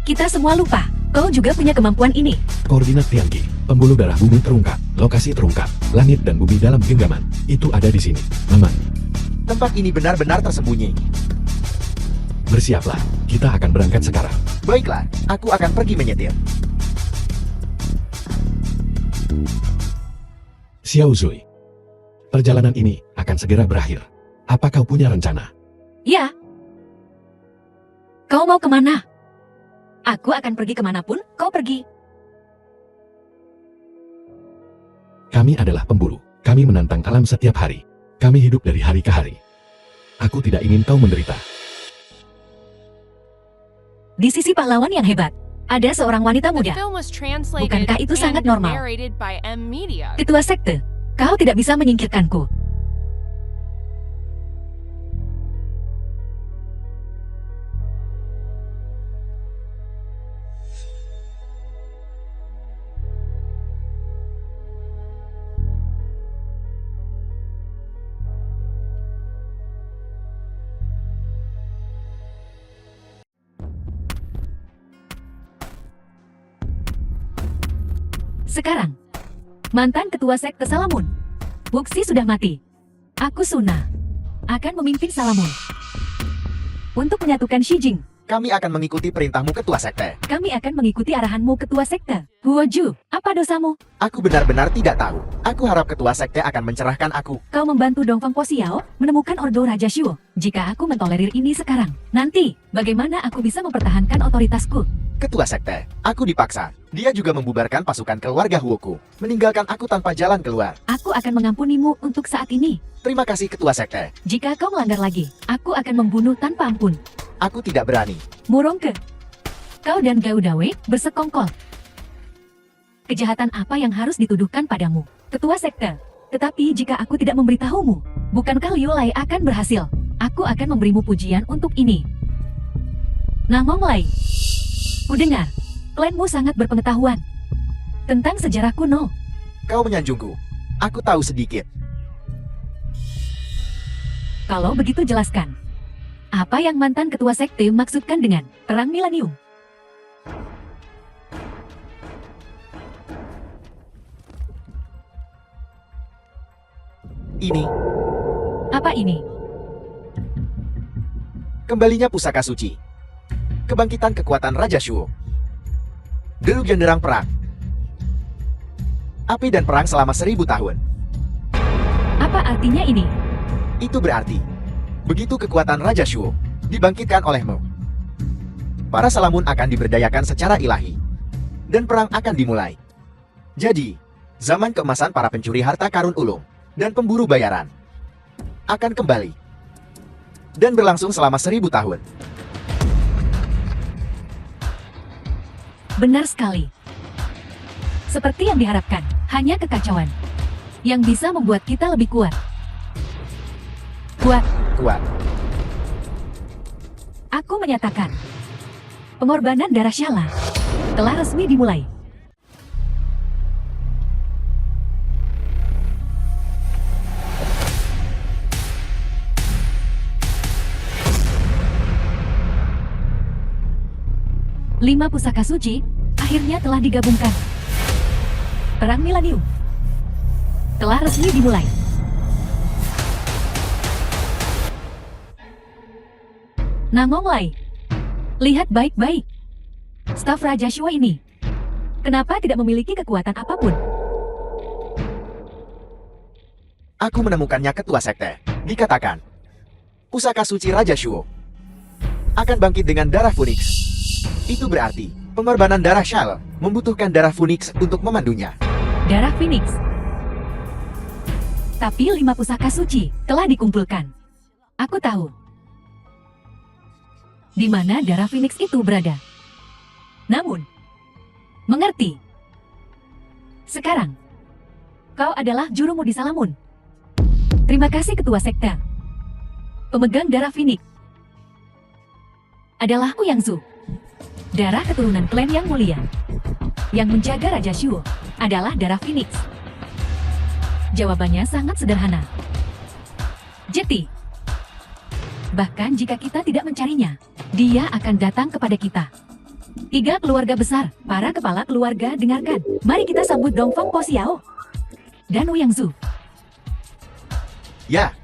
[SPEAKER 3] Kita semua lupa. Kau juga punya kemampuan ini.
[SPEAKER 2] Koordinat Tianqi, pembuluh darah bumi terungkap, lokasi terungkap, langit dan bumi dalam genggaman. Itu ada di sini, aman.
[SPEAKER 1] Tempat ini benar-benar tersembunyi.
[SPEAKER 2] Bersiaplah, kita akan berangkat sekarang.
[SPEAKER 1] Baiklah, aku akan pergi menyetir.
[SPEAKER 2] Xiao Zui, perjalanan ini akan segera berakhir. Apa kau punya rencana?
[SPEAKER 3] Ya. Kau mau kemana? Aku akan pergi kemanapun kau pergi.
[SPEAKER 2] Kami adalah pemburu. Kami menantang alam setiap hari. Kami hidup dari hari ke hari. Aku tidak ingin kau menderita.
[SPEAKER 3] Di sisi pahlawan yang hebat, ada seorang wanita
[SPEAKER 4] The
[SPEAKER 3] muda.
[SPEAKER 4] film was translated
[SPEAKER 3] Bukankah itu sangat
[SPEAKER 4] and
[SPEAKER 3] normal?
[SPEAKER 4] narrated by M Media.
[SPEAKER 3] Ketua sekte, kau tidak bisa menyingkirkanku. Sekarang, mantan ketua sekte Salamun, Wuxi sudah mati. Aku Suna akan memimpin Salamun untuk menyatukan Shijing.
[SPEAKER 1] Kami akan mengikuti perintahmu, ketua sekte.
[SPEAKER 3] Kami akan mengikuti arahanmu, ketua sekte. Huoju, apa dosamu?
[SPEAKER 1] Aku benar-benar tidak tahu. Aku harap ketua sekte akan mencerahkan aku.
[SPEAKER 3] Kau membantu Dongfang Po Xiao menemukan Ordo Raja Shuo. Jika aku mentolerir ini sekarang, nanti bagaimana aku bisa mempertahankan otoritasku?
[SPEAKER 1] Ketua sekte, aku dipaksa. Dia juga membubarkan pasukan keluarga Huoku, meninggalkan aku tanpa jalan keluar.
[SPEAKER 3] Aku akan mengampunimu untuk saat ini.
[SPEAKER 1] Terima kasih, ketua sekte.
[SPEAKER 3] Jika kau melanggar lagi, aku akan membunuh tanpa ampun.
[SPEAKER 1] Aku tidak berani.
[SPEAKER 3] Murongke, kau dan Gao Dawei bersekongkol. Kejahatan apa yang harus dituduhkan padamu, ketua sekte? Tetapi jika aku tidak memberitahumu, bukankah Liu Lai akan berhasil? Aku akan memberimu pujian untuk ini. Namong Lai, kudengar, klanmu sangat berpengetahuan tentang sejarah kuno.
[SPEAKER 1] Kau menyanjungku. Aku tahu sedikit.
[SPEAKER 3] Kalau begitu jelaskan. Apa yang mantan ketua sekte maksudkan dengan perang milenium?
[SPEAKER 1] Ini,
[SPEAKER 3] Apa ini?
[SPEAKER 1] kembalinya pusaka suci. Kebangkitan kekuatan Raja Shuo. Deru genderang perang. Api dan perang selama 1000 tahun.
[SPEAKER 3] Apa artinya ini?
[SPEAKER 1] Itu berarti, begitu kekuatan Raja Shuo dibangkitkan olehmu, para Salamun akan diberdayakan secara ilahi, dan perang akan dimulai. Jadi, zaman keemasan para pencuri harta karun ulung dan pemburu bayaran akan kembali dan berlangsung selama 1000 tahun.
[SPEAKER 3] Benar sekali. Seperti yang diharapkan, hanya kekacauan yang bisa membuat kita lebih kuat. Kuat,
[SPEAKER 1] Kuat.
[SPEAKER 3] aku menyatakan. Pengorbanan darah Shala telah resmi dimulai. Lima pusaka suci akhirnya telah digabungkan. Perang milenium telah resmi dimulai. Namong Lai, lihat baik-baik. Staf Raja Shuo ini, kenapa tidak memiliki kekuatan apapun?
[SPEAKER 1] Aku menemukannya, ketua sekte. Dikatakan, pusaka suci Raja Shuo akan bangkit dengan darah Phoenix. Itu berarti, pengorbanan darah Shal membutuhkan darah Phoenix untuk memandunya.
[SPEAKER 3] Darah Phoenix. Tapi 5 pusaka suci telah dikumpulkan. Aku tahu di mana darah Phoenix itu berada. Namun, mengerti. Sekarang, kau adalah jurumudi Salamun. Terima kasih, ketua sekte. Pemegang darah Phoenix adalah Ku Yangzu. Darah keturunan klan yang mulia. yang menjaga Raja Shuo adalah darah Phoenix? Jawabannya sangat sederhana. Jeti. Bahkan jika kita tidak mencarinya, dia akan datang kepada kita. 3 keluarga besar, para kepala keluarga dengarkan. Mari kita sambut Dongfang Po Xiao dan Wu Yangzu.
[SPEAKER 1] Ya,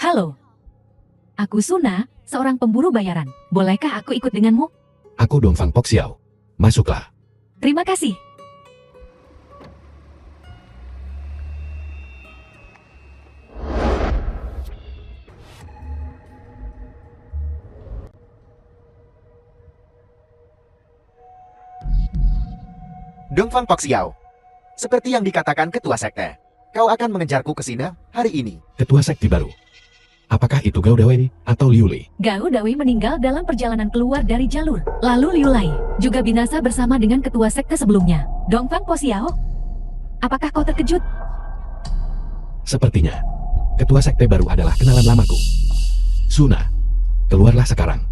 [SPEAKER 3] Halo. Aku Suna, seorang pemburu bayaran. Bolehkah aku ikut denganmu?
[SPEAKER 2] Aku Dongfang Po Xiao. Masuklah.
[SPEAKER 3] Terima kasih.
[SPEAKER 1] Dongfang Po Xiao. Seperti yang dikatakan ketua sekte, kau akan mengejarku ke sini hari ini.
[SPEAKER 2] Ketua sekte baru. Apakah itu Gao Dawei atau Liu Lei?
[SPEAKER 3] Gao Dawei meninggal dalam perjalanan keluar dari jalur. Lalu Liu Lai juga binasa bersama dengan ketua sekte sebelumnya. Dongfang Po Xiao, apakah kau terkejut?
[SPEAKER 2] Sepertinya, ketua sekte baru adalah kenalan lamaku. Suna, keluarlah sekarang.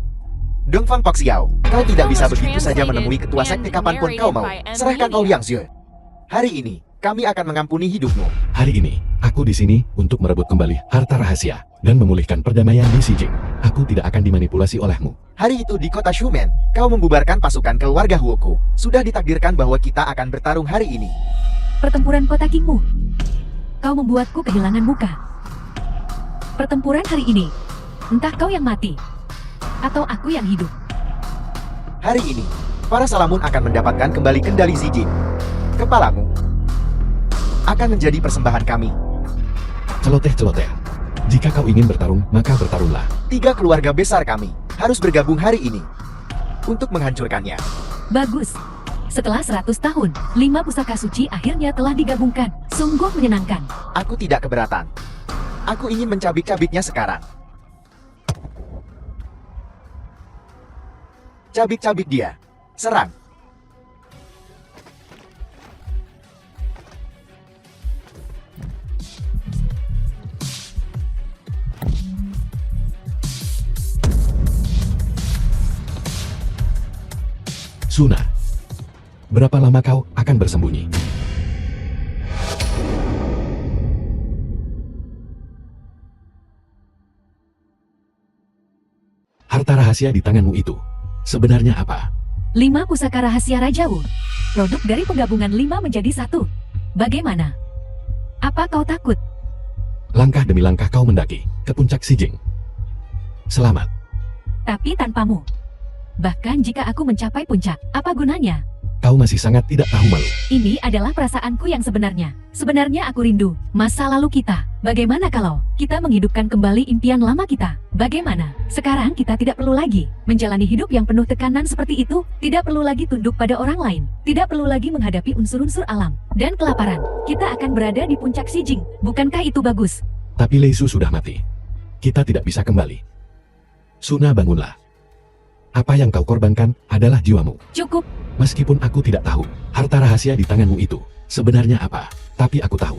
[SPEAKER 1] Dongfang Po Xiao, kau tidak bisa begitu saja menemui ketua sekte kapanpun kau mau. Serahkan Ouyang Liangzhe. Hari ini, kami akan mengampuni hidupmu.
[SPEAKER 2] Hari ini, aku di sini untuk merebut kembali harta rahasia dan memulihkan perdamaian di Xijing. Aku tidak akan dimanipulasi olehmu.
[SPEAKER 1] Hari itu di kota Shumen, kau membubarkan pasukan keluarga Huoku. Sudah ditakdirkan bahwa kita akan bertarung hari ini.
[SPEAKER 3] Pertempuran kota Kingmu. Kau membuatku kehilangan muka. Pertempuran hari ini, entah kau yang mati atau aku yang hidup.
[SPEAKER 1] Hari ini, para Salamun akan mendapatkan kembali kendali Xijing. Kepalamu akan menjadi persembahan kami.
[SPEAKER 2] Celoteh-celoteh. Jika kau ingin bertarung, maka bertarunglah.
[SPEAKER 1] 3 keluarga besar kami harus bergabung hari ini untuk menghancurkannya.
[SPEAKER 3] Bagus. Setelah 100 tahun, 5 pusaka suci akhirnya telah digabungkan. Sungguh menyenangkan.
[SPEAKER 1] Aku tidak keberatan. Aku ingin mencabik-cabiknya sekarang. Cabik-cabik dia. Serang.
[SPEAKER 2] Suna, berapa lama kau akan bersembunyi? Harta rahasia di tanganmu itu sebenarnya apa?
[SPEAKER 3] 5 pusaka rahasia Raja Wu. Produk dari penggabungan 5 menjadi 1. Bagaimana? Apa kau takut?
[SPEAKER 2] Langkah demi langkah kau mendaki ke puncak Xijing. Selamat.
[SPEAKER 3] Tapi tanpamu. Bahkan jika aku mencapai puncak, apa gunanya?
[SPEAKER 2] Kau masih sangat tidak tahu malu.
[SPEAKER 3] Ini adalah perasaanku yang sebenarnya. Sebenarnya aku rindu masa lalu kita. Bagaimana kalau kita menghidupkan kembali impian lama kita? Bagaimana? Sekarang kita tidak perlu lagi menjalani hidup yang penuh tekanan seperti itu. Tidak perlu lagi tunduk pada orang lain. Tidak perlu lagi menghadapi unsur-unsur alam dan kelaparan. Kita akan berada di puncak Xijing. Bukankah itu bagus?
[SPEAKER 2] Tapi Lei Su sudah mati. Kita tidak bisa kembali. Suna, bangunlah. Apa yang kau korbankan adalah jiwamu.
[SPEAKER 3] Cukup.
[SPEAKER 2] Meskipun aku tidak tahu harta rahasia di tanganmu itu sebenarnya apa, tapi aku tahu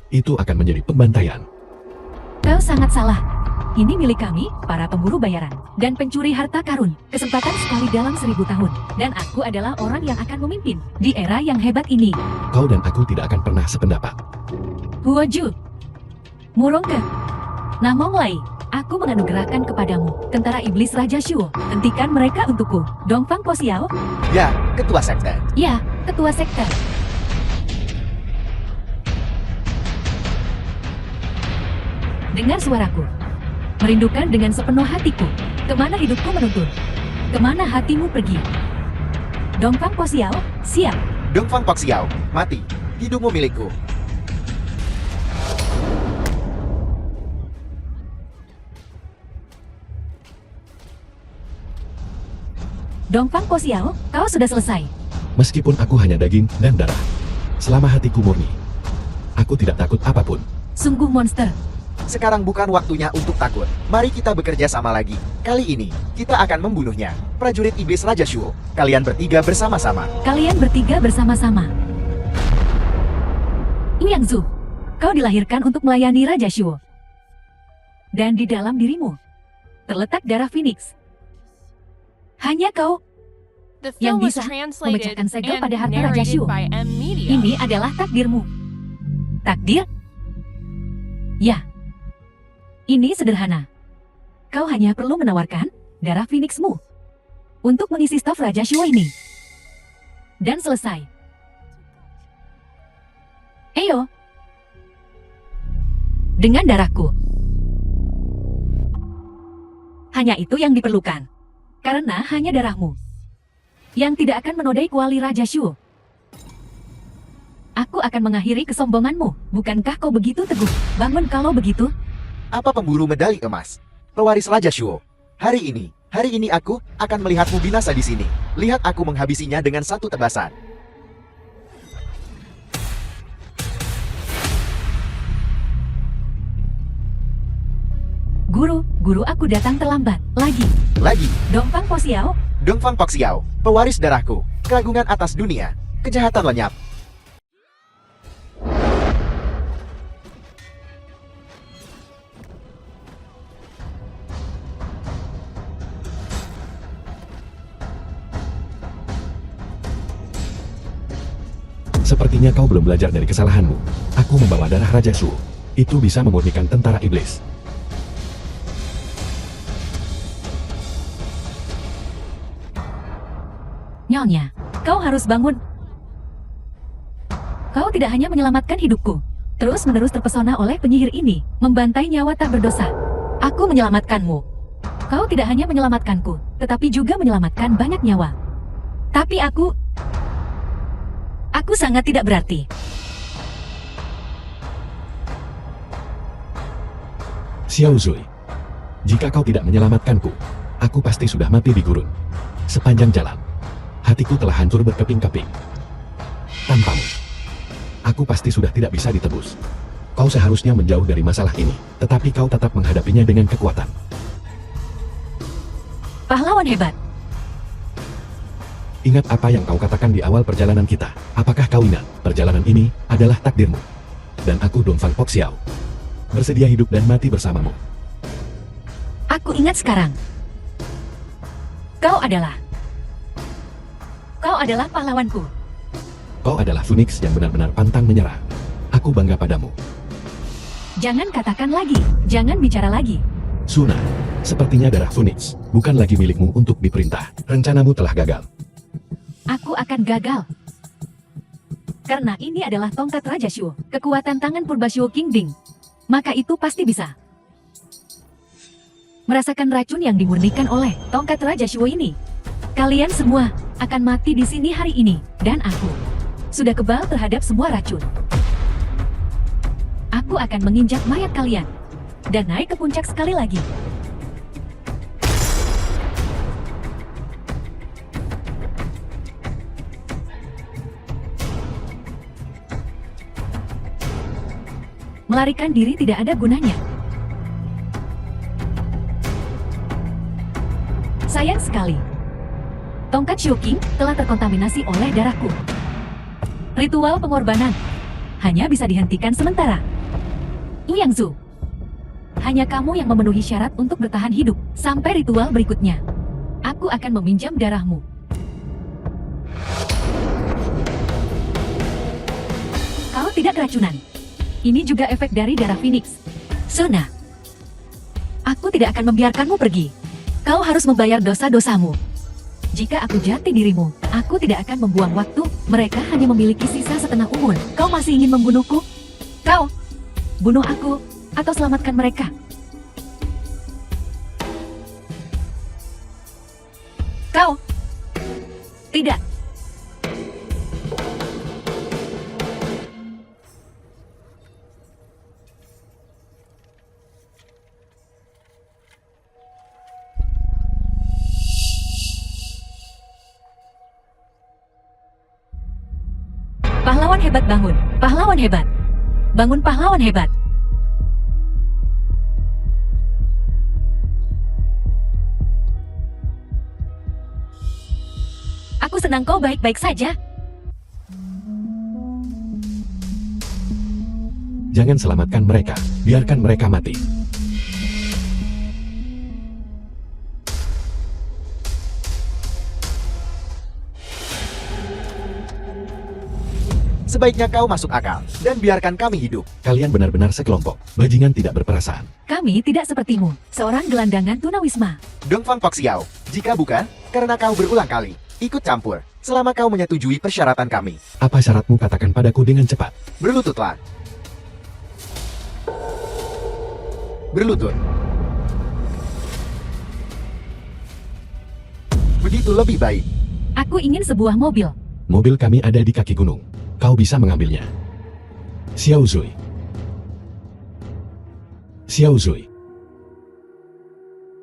[SPEAKER 2] itu akan menjadi pembantaian.
[SPEAKER 3] Kau sangat salah. Ini milik kami, para pemburu bayaran dan pencuri harta karun. Kesempatan sekali dalam 1000 tahun. Dan aku adalah orang yang akan memimpin di era yang hebat ini.
[SPEAKER 2] Kau dan aku tidak akan pernah sependapat.
[SPEAKER 3] Huoju, Murongke, Namong Lai, aku menganugerahkan kepadamu tentara iblis Raja Shuo. Hentikan mereka untukku. Dongfang Po Xiao?
[SPEAKER 1] Ya, ketua sekte.
[SPEAKER 3] Ya, ketua sekte. Dengar suaraku. Merindukan dengan sepenuh hatiku. Kemana hidupku menuntun? Kemana hatimu pergi? Dongfang Po Xiao, siap.
[SPEAKER 1] Dongfang Po Xiao, mati. Hidupmu milikku.
[SPEAKER 3] Dongfang Po Xiao, kau sudah selesai.
[SPEAKER 2] Meskipun aku hanya daging dan darah, selama hatiku murni, aku tidak takut apapun.
[SPEAKER 3] Sungguh monster.
[SPEAKER 1] Sekarang bukan waktunya untuk takut. Mari kita bekerja sama lagi. Kali ini, kita akan membunuhnya. Prajurit iblis Raja Shuo, kalian bertiga bersama-sama.
[SPEAKER 3] Kalian bertiga bersama-sama. Yangzu, kau dilahirkan untuk melayani Raja Shuo. Dan di dalam dirimu terletak darah Phoenix. Hanya kau
[SPEAKER 4] The
[SPEAKER 3] yang
[SPEAKER 4] film was
[SPEAKER 3] bisa
[SPEAKER 4] translated
[SPEAKER 3] memecahkan segel
[SPEAKER 4] and
[SPEAKER 3] pada harta Raja
[SPEAKER 4] narrated
[SPEAKER 3] Shuo.
[SPEAKER 4] by M Media.
[SPEAKER 3] Ini adalah takdirmu. Takdir? Ya. Ini sederhana. Kau hanya perlu menawarkan darah Phoenixmu untuk mengisi staf Raja Shuo ini. Dan selesai. Eyo. Dengan darahku. Hanya itu yang diperlukan. Karena hanya darahmu yang tidak akan menodai kuali Raja Shuo. Aku akan mengakhiri kesombonganmu. Bukankah kau begitu teguh? Bangun kalau begitu.
[SPEAKER 1] Apa pemburu medali emas? Pewaris Raja Shuo. Hari ini aku akan melihatmu binasa di sini. Lihat aku menghabisinya dengan satu tebasan.
[SPEAKER 3] Guru aku datang terlambat. Lagi. Dongfang Po Xiao,
[SPEAKER 1] Dongfang Pak Xiao, pewaris darahku. Keagungan atas dunia. Kejahatan lenyap.
[SPEAKER 2] Sepertinya kau belum belajar dari kesalahanmu. Aku membawa darah Raja Shuo. Itu bisa memurnikan tentara iblis.
[SPEAKER 3] Nyonya, kau harus bangun. Kau tidak hanya menyelamatkan hidupku, terus-menerus terpesona oleh penyihir ini, membantai nyawa tak berdosa. Aku menyelamatkanmu. Kau tidak hanya menyelamatkanku, tetapi juga menyelamatkan banyak nyawa. Tapi aku sangat tidak berarti.
[SPEAKER 2] Xiao Zui, jika kau tidak menyelamatkanku, aku pasti sudah mati di gurun. Sepanjang jalan, hatiku telah hancur berkeping-keping. Tanpamu, aku pasti sudah tidak bisa ditebus. Kau seharusnya menjauh dari masalah ini, tetapi kau tetap menghadapinya dengan kekuatan.
[SPEAKER 3] Pahlawan hebat.
[SPEAKER 2] Ingat apa yang kau katakan di awal perjalanan kita. Apakah kau ingat, perjalanan ini adalah takdirmu? Dan aku Dongfang Po Xiao, bersedia hidup dan mati bersamamu.
[SPEAKER 3] Aku ingat sekarang. Kau adalah pahlawanku.
[SPEAKER 2] Kau adalah Phoenix yang benar-benar pantang menyerah. Aku bangga padamu.
[SPEAKER 3] Jangan katakan lagi, jangan bicara lagi.
[SPEAKER 2] Suna, sepertinya darah Phoenix bukan lagi milikmu untuk diperintah. Rencanamu telah gagal.
[SPEAKER 3] Aku akan gagal. Karena ini adalah tongkat Raja Shuo, kekuatan tangan purba Shuo King Ding. Maka itu pasti bisa merasakan racun yang dimurnikan oleh tongkat Raja Shuo ini. Kalian semua akan mati di sini hari ini, dan aku sudah kebal terhadap semua racun. Aku akan menginjak mayat kalian dan naik ke puncak sekali lagi. Melarikan diri tidak ada gunanya. Sayang sekali. Tongkat Shuo King telah terkontaminasi oleh darahku. Ritual pengorbanan hanya bisa dihentikan sementara. Yangzu, hanya kamu yang memenuhi syarat untuk bertahan hidup sampai ritual berikutnya. Aku akan meminjam darahmu. Kau tidak keracunan. Ini juga efek dari darah Phoenix. Suna, aku tidak akan membiarkanmu pergi. Kau harus membayar dosa-dosamu. Jika aku jati dirimu, aku tidak akan membuang waktu. Mereka hanya memiliki sisa setengah umur. Kau masih ingin membunuhku? Kau bunuh aku atau selamatkan mereka. Kau tidak. Pahlawan hebat bangun, pahlawan hebat. Bangun pahlawan hebat. Aku senang kau baik-baik saja.
[SPEAKER 2] Jangan selamatkan mereka, biarkan mereka mati.
[SPEAKER 1] Sebaiknya kau masuk akal, dan biarkan kami hidup.
[SPEAKER 2] Kalian benar-benar sekelompok, bajingan tidak berperasaan.
[SPEAKER 3] Kami tidak sepertimu, seorang gelandangan tunawisma.
[SPEAKER 1] Dongfang Foxiao, jika bukan, karena kau berulang kali ikut campur, selama kau menyetujui persyaratan kami.
[SPEAKER 2] Apa syaratmu, katakan padaku dengan cepat.
[SPEAKER 1] Berlututlah. Berlutut. Begitu lebih baik.
[SPEAKER 3] Aku ingin sebuah mobil.
[SPEAKER 2] Mobil kami ada di kaki gunung. Kau bisa mengambilnya. Xiao Zui. Xiao Zui.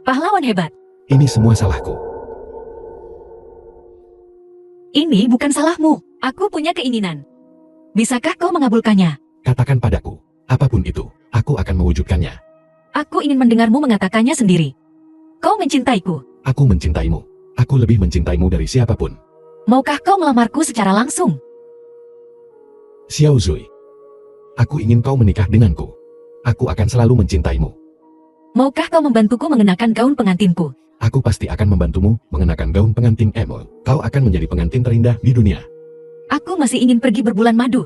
[SPEAKER 3] Pahlawan hebat.
[SPEAKER 2] Ini semua salahku.
[SPEAKER 3] Ini bukan salahmu. Aku punya keinginan. Bisakah kau mengabulkannya?
[SPEAKER 2] Katakan padaku, apapun itu, aku akan mewujudkannya.
[SPEAKER 3] Aku ingin mendengarmu mengatakannya sendiri. Kau mencintaiku.
[SPEAKER 2] Aku mencintaimu. Aku lebih mencintaimu dari siapapun.
[SPEAKER 3] Maukah kau melamarku secara langsung?
[SPEAKER 2] Xiao Zui. Aku ingin kau menikah denganku. Aku akan selalu mencintaimu.
[SPEAKER 3] Maukah kau membantuku mengenakan gaun pengantinku?
[SPEAKER 2] Aku pasti akan membantumu mengenakan gaun pengantin Emo. Kau akan menjadi pengantin terindah di dunia.
[SPEAKER 3] Aku masih ingin pergi berbulan madu.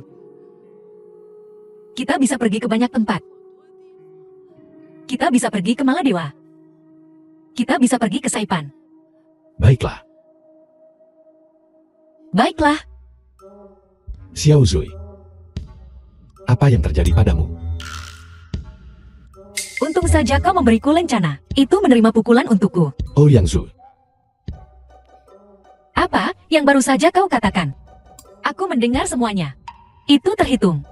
[SPEAKER 3] Kita bisa pergi ke banyak tempat. Kita bisa pergi ke Maladewa. Kita bisa pergi ke Saipan.
[SPEAKER 2] Baiklah.
[SPEAKER 3] Baiklah.
[SPEAKER 2] Xiao Zui. Apa yang terjadi padamu?
[SPEAKER 3] Untung saja kau memberiku lencana. Itu menerima pukulan untukku.
[SPEAKER 2] Oh Yang Zui.
[SPEAKER 3] Apa yang baru saja kau katakan? Aku mendengar semuanya. Itu terhitung.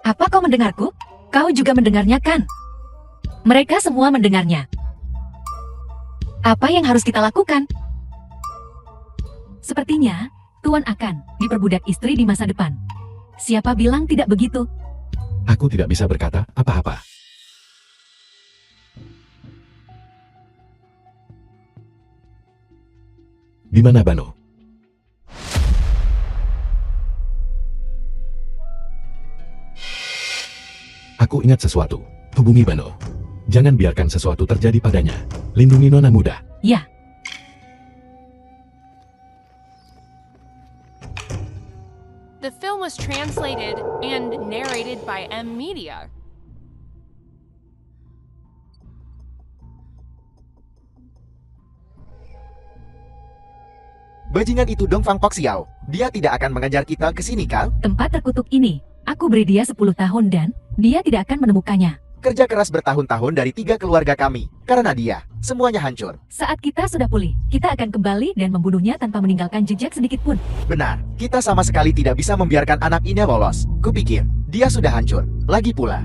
[SPEAKER 3] Apa kau mendengarku? Kau juga mendengarnya kan? Mereka semua mendengarnya. Apa yang harus kita lakukan? Sepertinya, Tuan akan diperbudak istri di masa depan. Siapa bilang tidak begitu?
[SPEAKER 2] Aku tidak bisa berkata apa-apa. Di mana Bano? Aku ingat sesuatu. Hubungi Bano. Jangan biarkan sesuatu terjadi padanya. Lindungi nona muda.
[SPEAKER 3] Ya.
[SPEAKER 4] The film was translated and narrated by M Media.
[SPEAKER 1] Bajingan itu Dongfang Foxiao. Dia tidak akan mengajar kita ke sini, Kal.
[SPEAKER 3] Tempat terkutuk ini, aku beri dia 10 tahun dan dia tidak akan menemukannya.
[SPEAKER 1] Kerja keras bertahun-tahun dari 3 keluarga kami. Karena dia, semuanya hancur.
[SPEAKER 3] Saat kita sudah pulih, kita akan kembali dan membunuhnya tanpa meninggalkan jejak sedikit pun.
[SPEAKER 1] Benar, kita sama sekali tidak bisa membiarkan anak ini lolos. Kupikir, dia sudah hancur. Lagi pula,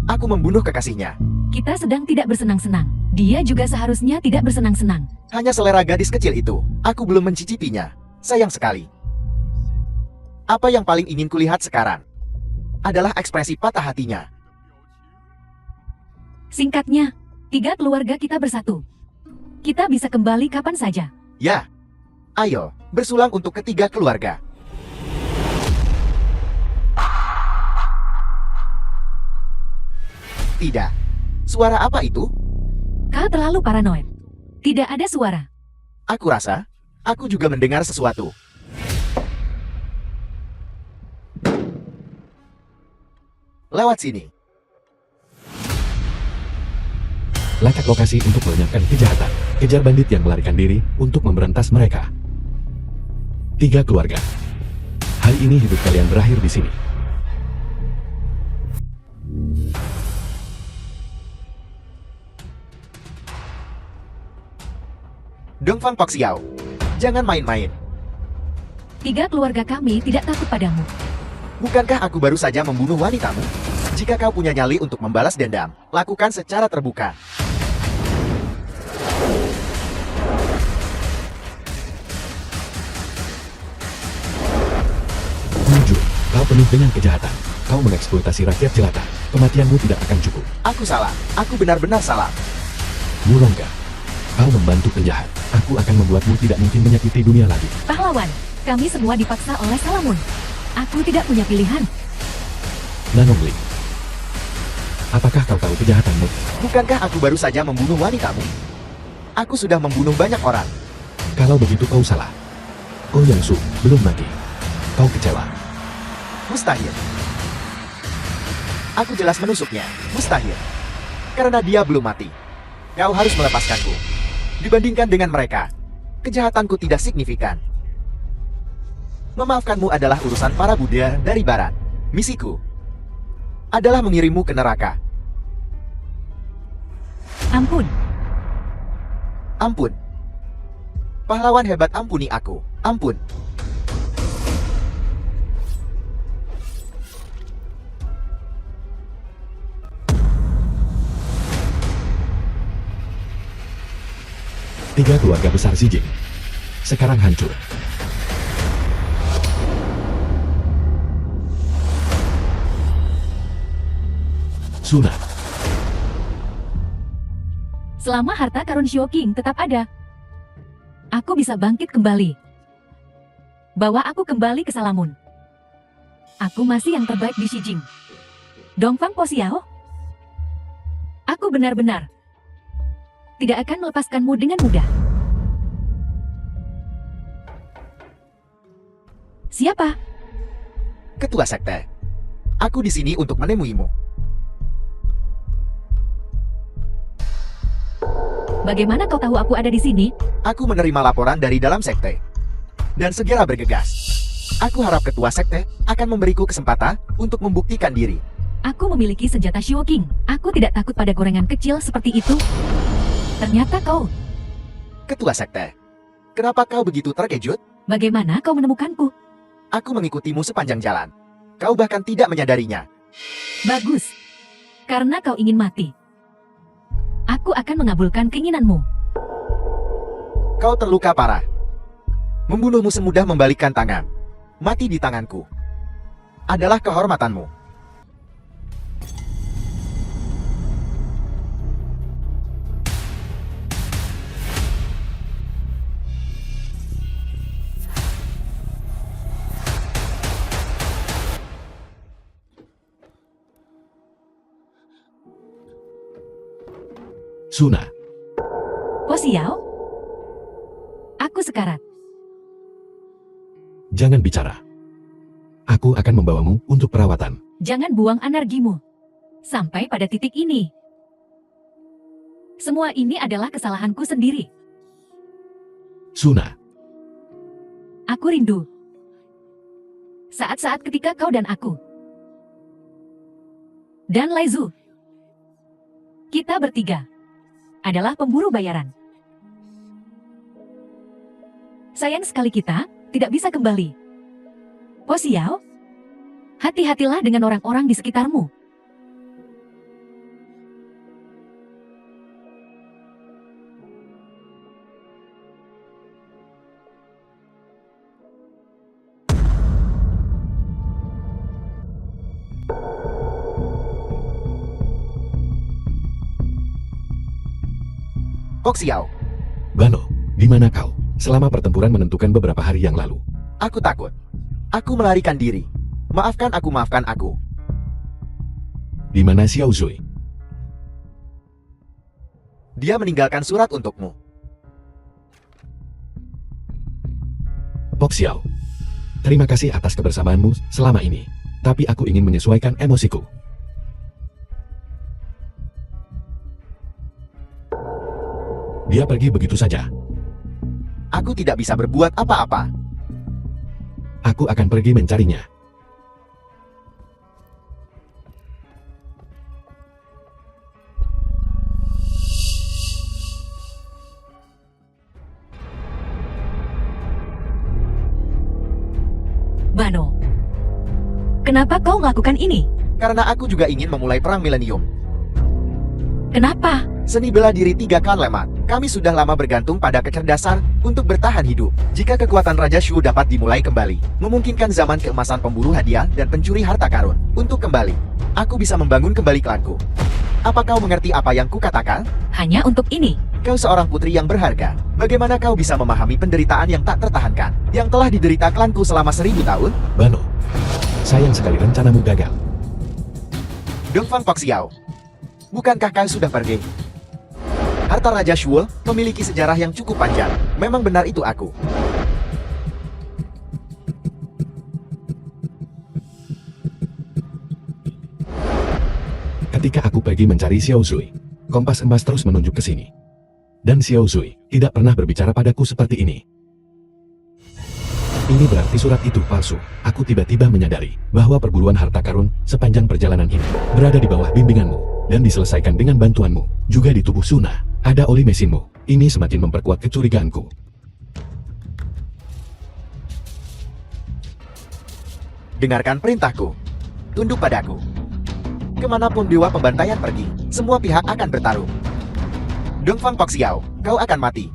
[SPEAKER 1] aku membunuh kekasihnya.
[SPEAKER 3] Kita sedang tidak bersenang-senang. Dia juga seharusnya tidak bersenang-senang.
[SPEAKER 1] Hanya selera gadis kecil itu, aku belum mencicipinya. Sayang sekali. Apa yang paling ingin kulihat sekarang adalah ekspresi patah hatinya.
[SPEAKER 3] Singkatnya, 3 keluarga kita bersatu. Kita bisa kembali kapan saja.
[SPEAKER 1] Ya, ayo, bersulang untuk ketiga keluarga. Tidak. Suara apa itu?
[SPEAKER 3] Kau terlalu paranoid. Tidak ada suara.
[SPEAKER 1] Aku rasa, aku juga mendengar sesuatu. Lewat sini.
[SPEAKER 2] Lacak lokasi untuk melenyapkan kejahatan. Kejar bandit yang melarikan diri untuk memberantas mereka. 3 keluarga. Hari ini hidup kalian berakhir di sini.
[SPEAKER 1] Dongfang Foxiao, jangan main-main.
[SPEAKER 3] 3 keluarga kami tidak takut padamu.
[SPEAKER 1] Bukankah aku baru saja membunuh wanitamu? Jika kau punya nyali untuk membalas dendam, lakukan secara terbuka.
[SPEAKER 2] Jujur, kau penuh dengan kejahatan. Kau mengeksploitasi rakyat jelata. Kematianmu tidak akan cukup.
[SPEAKER 1] Aku salah. Aku benar-benar salah.
[SPEAKER 2] Murongga, kau membantu penjahat. Aku akan membuatmu tidak mungkin menyakiti dunia lagi.
[SPEAKER 3] Pahlawan, kami semua dipaksa oleh Salamun. Aku tidak punya pilihan.
[SPEAKER 2] Nanongli, Apakah kau tahu kejahatanmu?
[SPEAKER 1] Bukankah aku baru saja membunuh wanitamu? Aku sudah membunuh banyak orang.
[SPEAKER 2] Kalau begitu kau salah. Oh Yang Su, belum mati. Kau kecewa.
[SPEAKER 1] Mustahil. Aku jelas menusuknya. Mustahil. Karena dia belum mati. Kau harus melepaskanku. Dibandingkan dengan mereka, kejahatanku tidak signifikan. Memaafkanmu adalah urusan para Buddha dari Barat. Misiku adalah mengirimmu ke neraka.
[SPEAKER 3] Ampun.
[SPEAKER 1] Ampun. Pahlawan hebat, ampuni aku. Ampun.
[SPEAKER 2] Tiga keluarga besar Zijing sekarang hancur. Suna,
[SPEAKER 3] Selama harta karun Shio King tetap ada, aku bisa bangkit kembali. Bawa aku kembali ke Salamun. Aku masih yang terbaik di Shijing. Dongfang Po Xiao, aku benar-benar tidak akan melepaskanmu dengan mudah. Siapa?
[SPEAKER 1] Ketua Sekte. Aku di sini untuk menemuimu.
[SPEAKER 3] Bagaimana kau tahu aku ada di sini?
[SPEAKER 1] Aku menerima laporan dari dalam sekte dan segera bergegas. Aku harap ketua sekte akan memberiku kesempatan untuk membuktikan diri.
[SPEAKER 3] Aku memiliki senjata Shio King. Aku tidak takut pada gorengan kecil seperti itu. Ternyata kau.
[SPEAKER 1] Ketua sekte, kenapa kau begitu terkejut?
[SPEAKER 3] Bagaimana kau menemukanku?
[SPEAKER 1] Aku mengikutimu sepanjang jalan. Kau bahkan tidak menyadarinya.
[SPEAKER 3] Bagus. Karena kau ingin mati. Aku akan mengabulkan keinginanmu.
[SPEAKER 1] Kau terluka parah. Membunuhmu semudah membalikkan tangan. Mati di tanganku adalah kehormatanmu.
[SPEAKER 2] Suna,
[SPEAKER 3] Po Xiao? Aku sekarat.
[SPEAKER 2] jangan bicara. Aku akan membawamu untuk perawatan.
[SPEAKER 3] Jangan buang energimu. Sampai pada titik ini. Semua ini adalah kesalahanku sendiri.
[SPEAKER 2] Suna,
[SPEAKER 3] Aku rindu saat-saat ketika kau dan aku dan Laizu, kita bertiga adalah pemburu bayaran. Sayang sekali kita tidak bisa kembali. Po Xiao, hati-hatilah dengan orang-orang di sekitarmu.
[SPEAKER 1] Kok Xiao,
[SPEAKER 2] Bano, di mana kau? Selama pertempuran menentukan beberapa hari yang lalu.
[SPEAKER 1] aku takut. Aku melarikan diri. Maafkan aku, maafkan aku.
[SPEAKER 2] Di mana Xiao Zui?
[SPEAKER 1] Dia meninggalkan surat untukmu.
[SPEAKER 2] Pok Xiao, terima kasih atas kebersamaanmu selama ini. Tapi aku ingin menyesuaikan emosiku. Dia pergi begitu saja.
[SPEAKER 1] Aku tidak bisa berbuat apa-apa.
[SPEAKER 2] Aku akan pergi mencarinya.
[SPEAKER 3] Bano, kenapa kau melakukan ini?
[SPEAKER 1] Karena aku juga ingin memulai perang milenium.
[SPEAKER 3] Kenapa?
[SPEAKER 1] Seni bela diri 3 klan lemat. Kami sudah lama bergantung pada kecerdasan untuk bertahan hidup. Jika kekuatan Raja Shu dapat dimulai kembali, memungkinkan zaman keemasan pemburu hadiah dan pencuri harta karun untuk kembali. Aku bisa membangun kembali klanku. Apa kau mengerti apa yang kukatakan?
[SPEAKER 3] Hanya untuk ini.
[SPEAKER 1] Kau seorang putri yang berharga. Bagaimana kau bisa memahami penderitaan yang tak tertahankan, yang telah diderita klanku selama 1000 tahun?
[SPEAKER 2] Bano, sayang sekali rencanamu gagal.
[SPEAKER 1] Dongfang Pak Xiao, bukankah kau sudah pergi? Harta Raja Shuo memiliki sejarah yang cukup panjang. Memang benar itu aku.
[SPEAKER 2] Ketika aku pergi mencari Xiao Zui, kompas emas terus menunjuk ke sini. Dan Xiao Zui tidak pernah berbicara padaku seperti ini. Ini berarti surat itu palsu. Aku tiba-tiba menyadari bahwa perburuan harta karun sepanjang perjalanan ini berada di bawah bimbinganmu dan diselesaikan dengan bantuanmu. Juga di tubuh Suna ada oli mesinmu. Ini semakin memperkuat kecurigaanku.
[SPEAKER 1] Dengarkan perintahku. Tunduk padaku. Kemanapun dewa pembantaian pergi, semua pihak akan bertarung. Dongfang Poxiao, kau akan mati.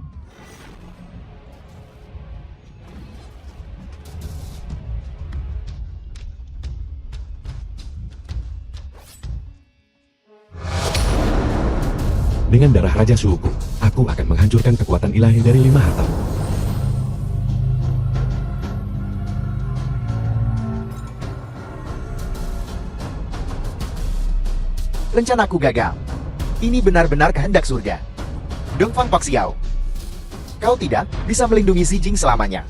[SPEAKER 2] Dengan darah Raja Suhuku, aku akan menghancurkan kekuatan ilahi dari 5 hartamu.
[SPEAKER 1] Rencanaku gagal. Ini benar-benar kehendak surga. Dongfang Poxiao, kau tidak bisa melindungi Xi Jing selamanya.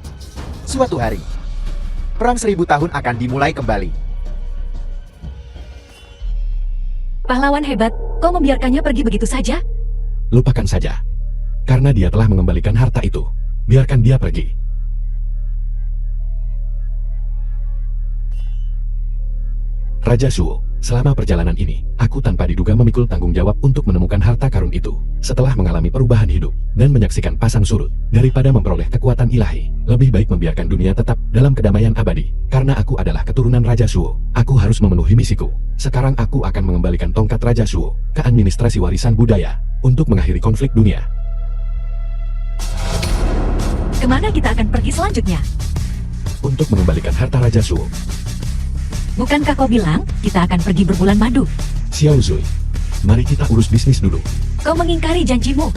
[SPEAKER 1] Suatu hari, perang 1000 tahun akan dimulai kembali.
[SPEAKER 3] Pahlawan hebat, kau membiarkannya pergi begitu saja?
[SPEAKER 2] Lupakan saja. Karena dia telah mengembalikan harta itu. Biarkan dia pergi. Raja Shuo, selama perjalanan ini, aku tanpa diduga memikul tanggung jawab untuk menemukan harta karun itu. Setelah mengalami perubahan hidup dan menyaksikan pasang surut, daripada memperoleh kekuatan ilahi, lebih baik membiarkan dunia tetap dalam kedamaian abadi. Karena aku adalah keturunan Raja Shuo, aku harus memenuhi misiku. Sekarang aku akan mengembalikan tongkat Raja Shuo ke administrasi warisan budaya untuk mengakhiri konflik dunia.
[SPEAKER 3] Kemana kita akan pergi selanjutnya?
[SPEAKER 2] Untuk mengembalikan harta Raja Shuo.
[SPEAKER 3] Bukankah kau bilang kita akan pergi berbulan madu?
[SPEAKER 2] Xiao Zui, mari kita urus bisnis dulu.
[SPEAKER 3] Kau mengingkari janjimu.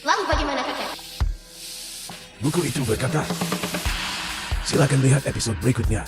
[SPEAKER 5] Lalu bagaimana kakek?
[SPEAKER 6] Buku itu berkata, silakan lihat episode berikutnya.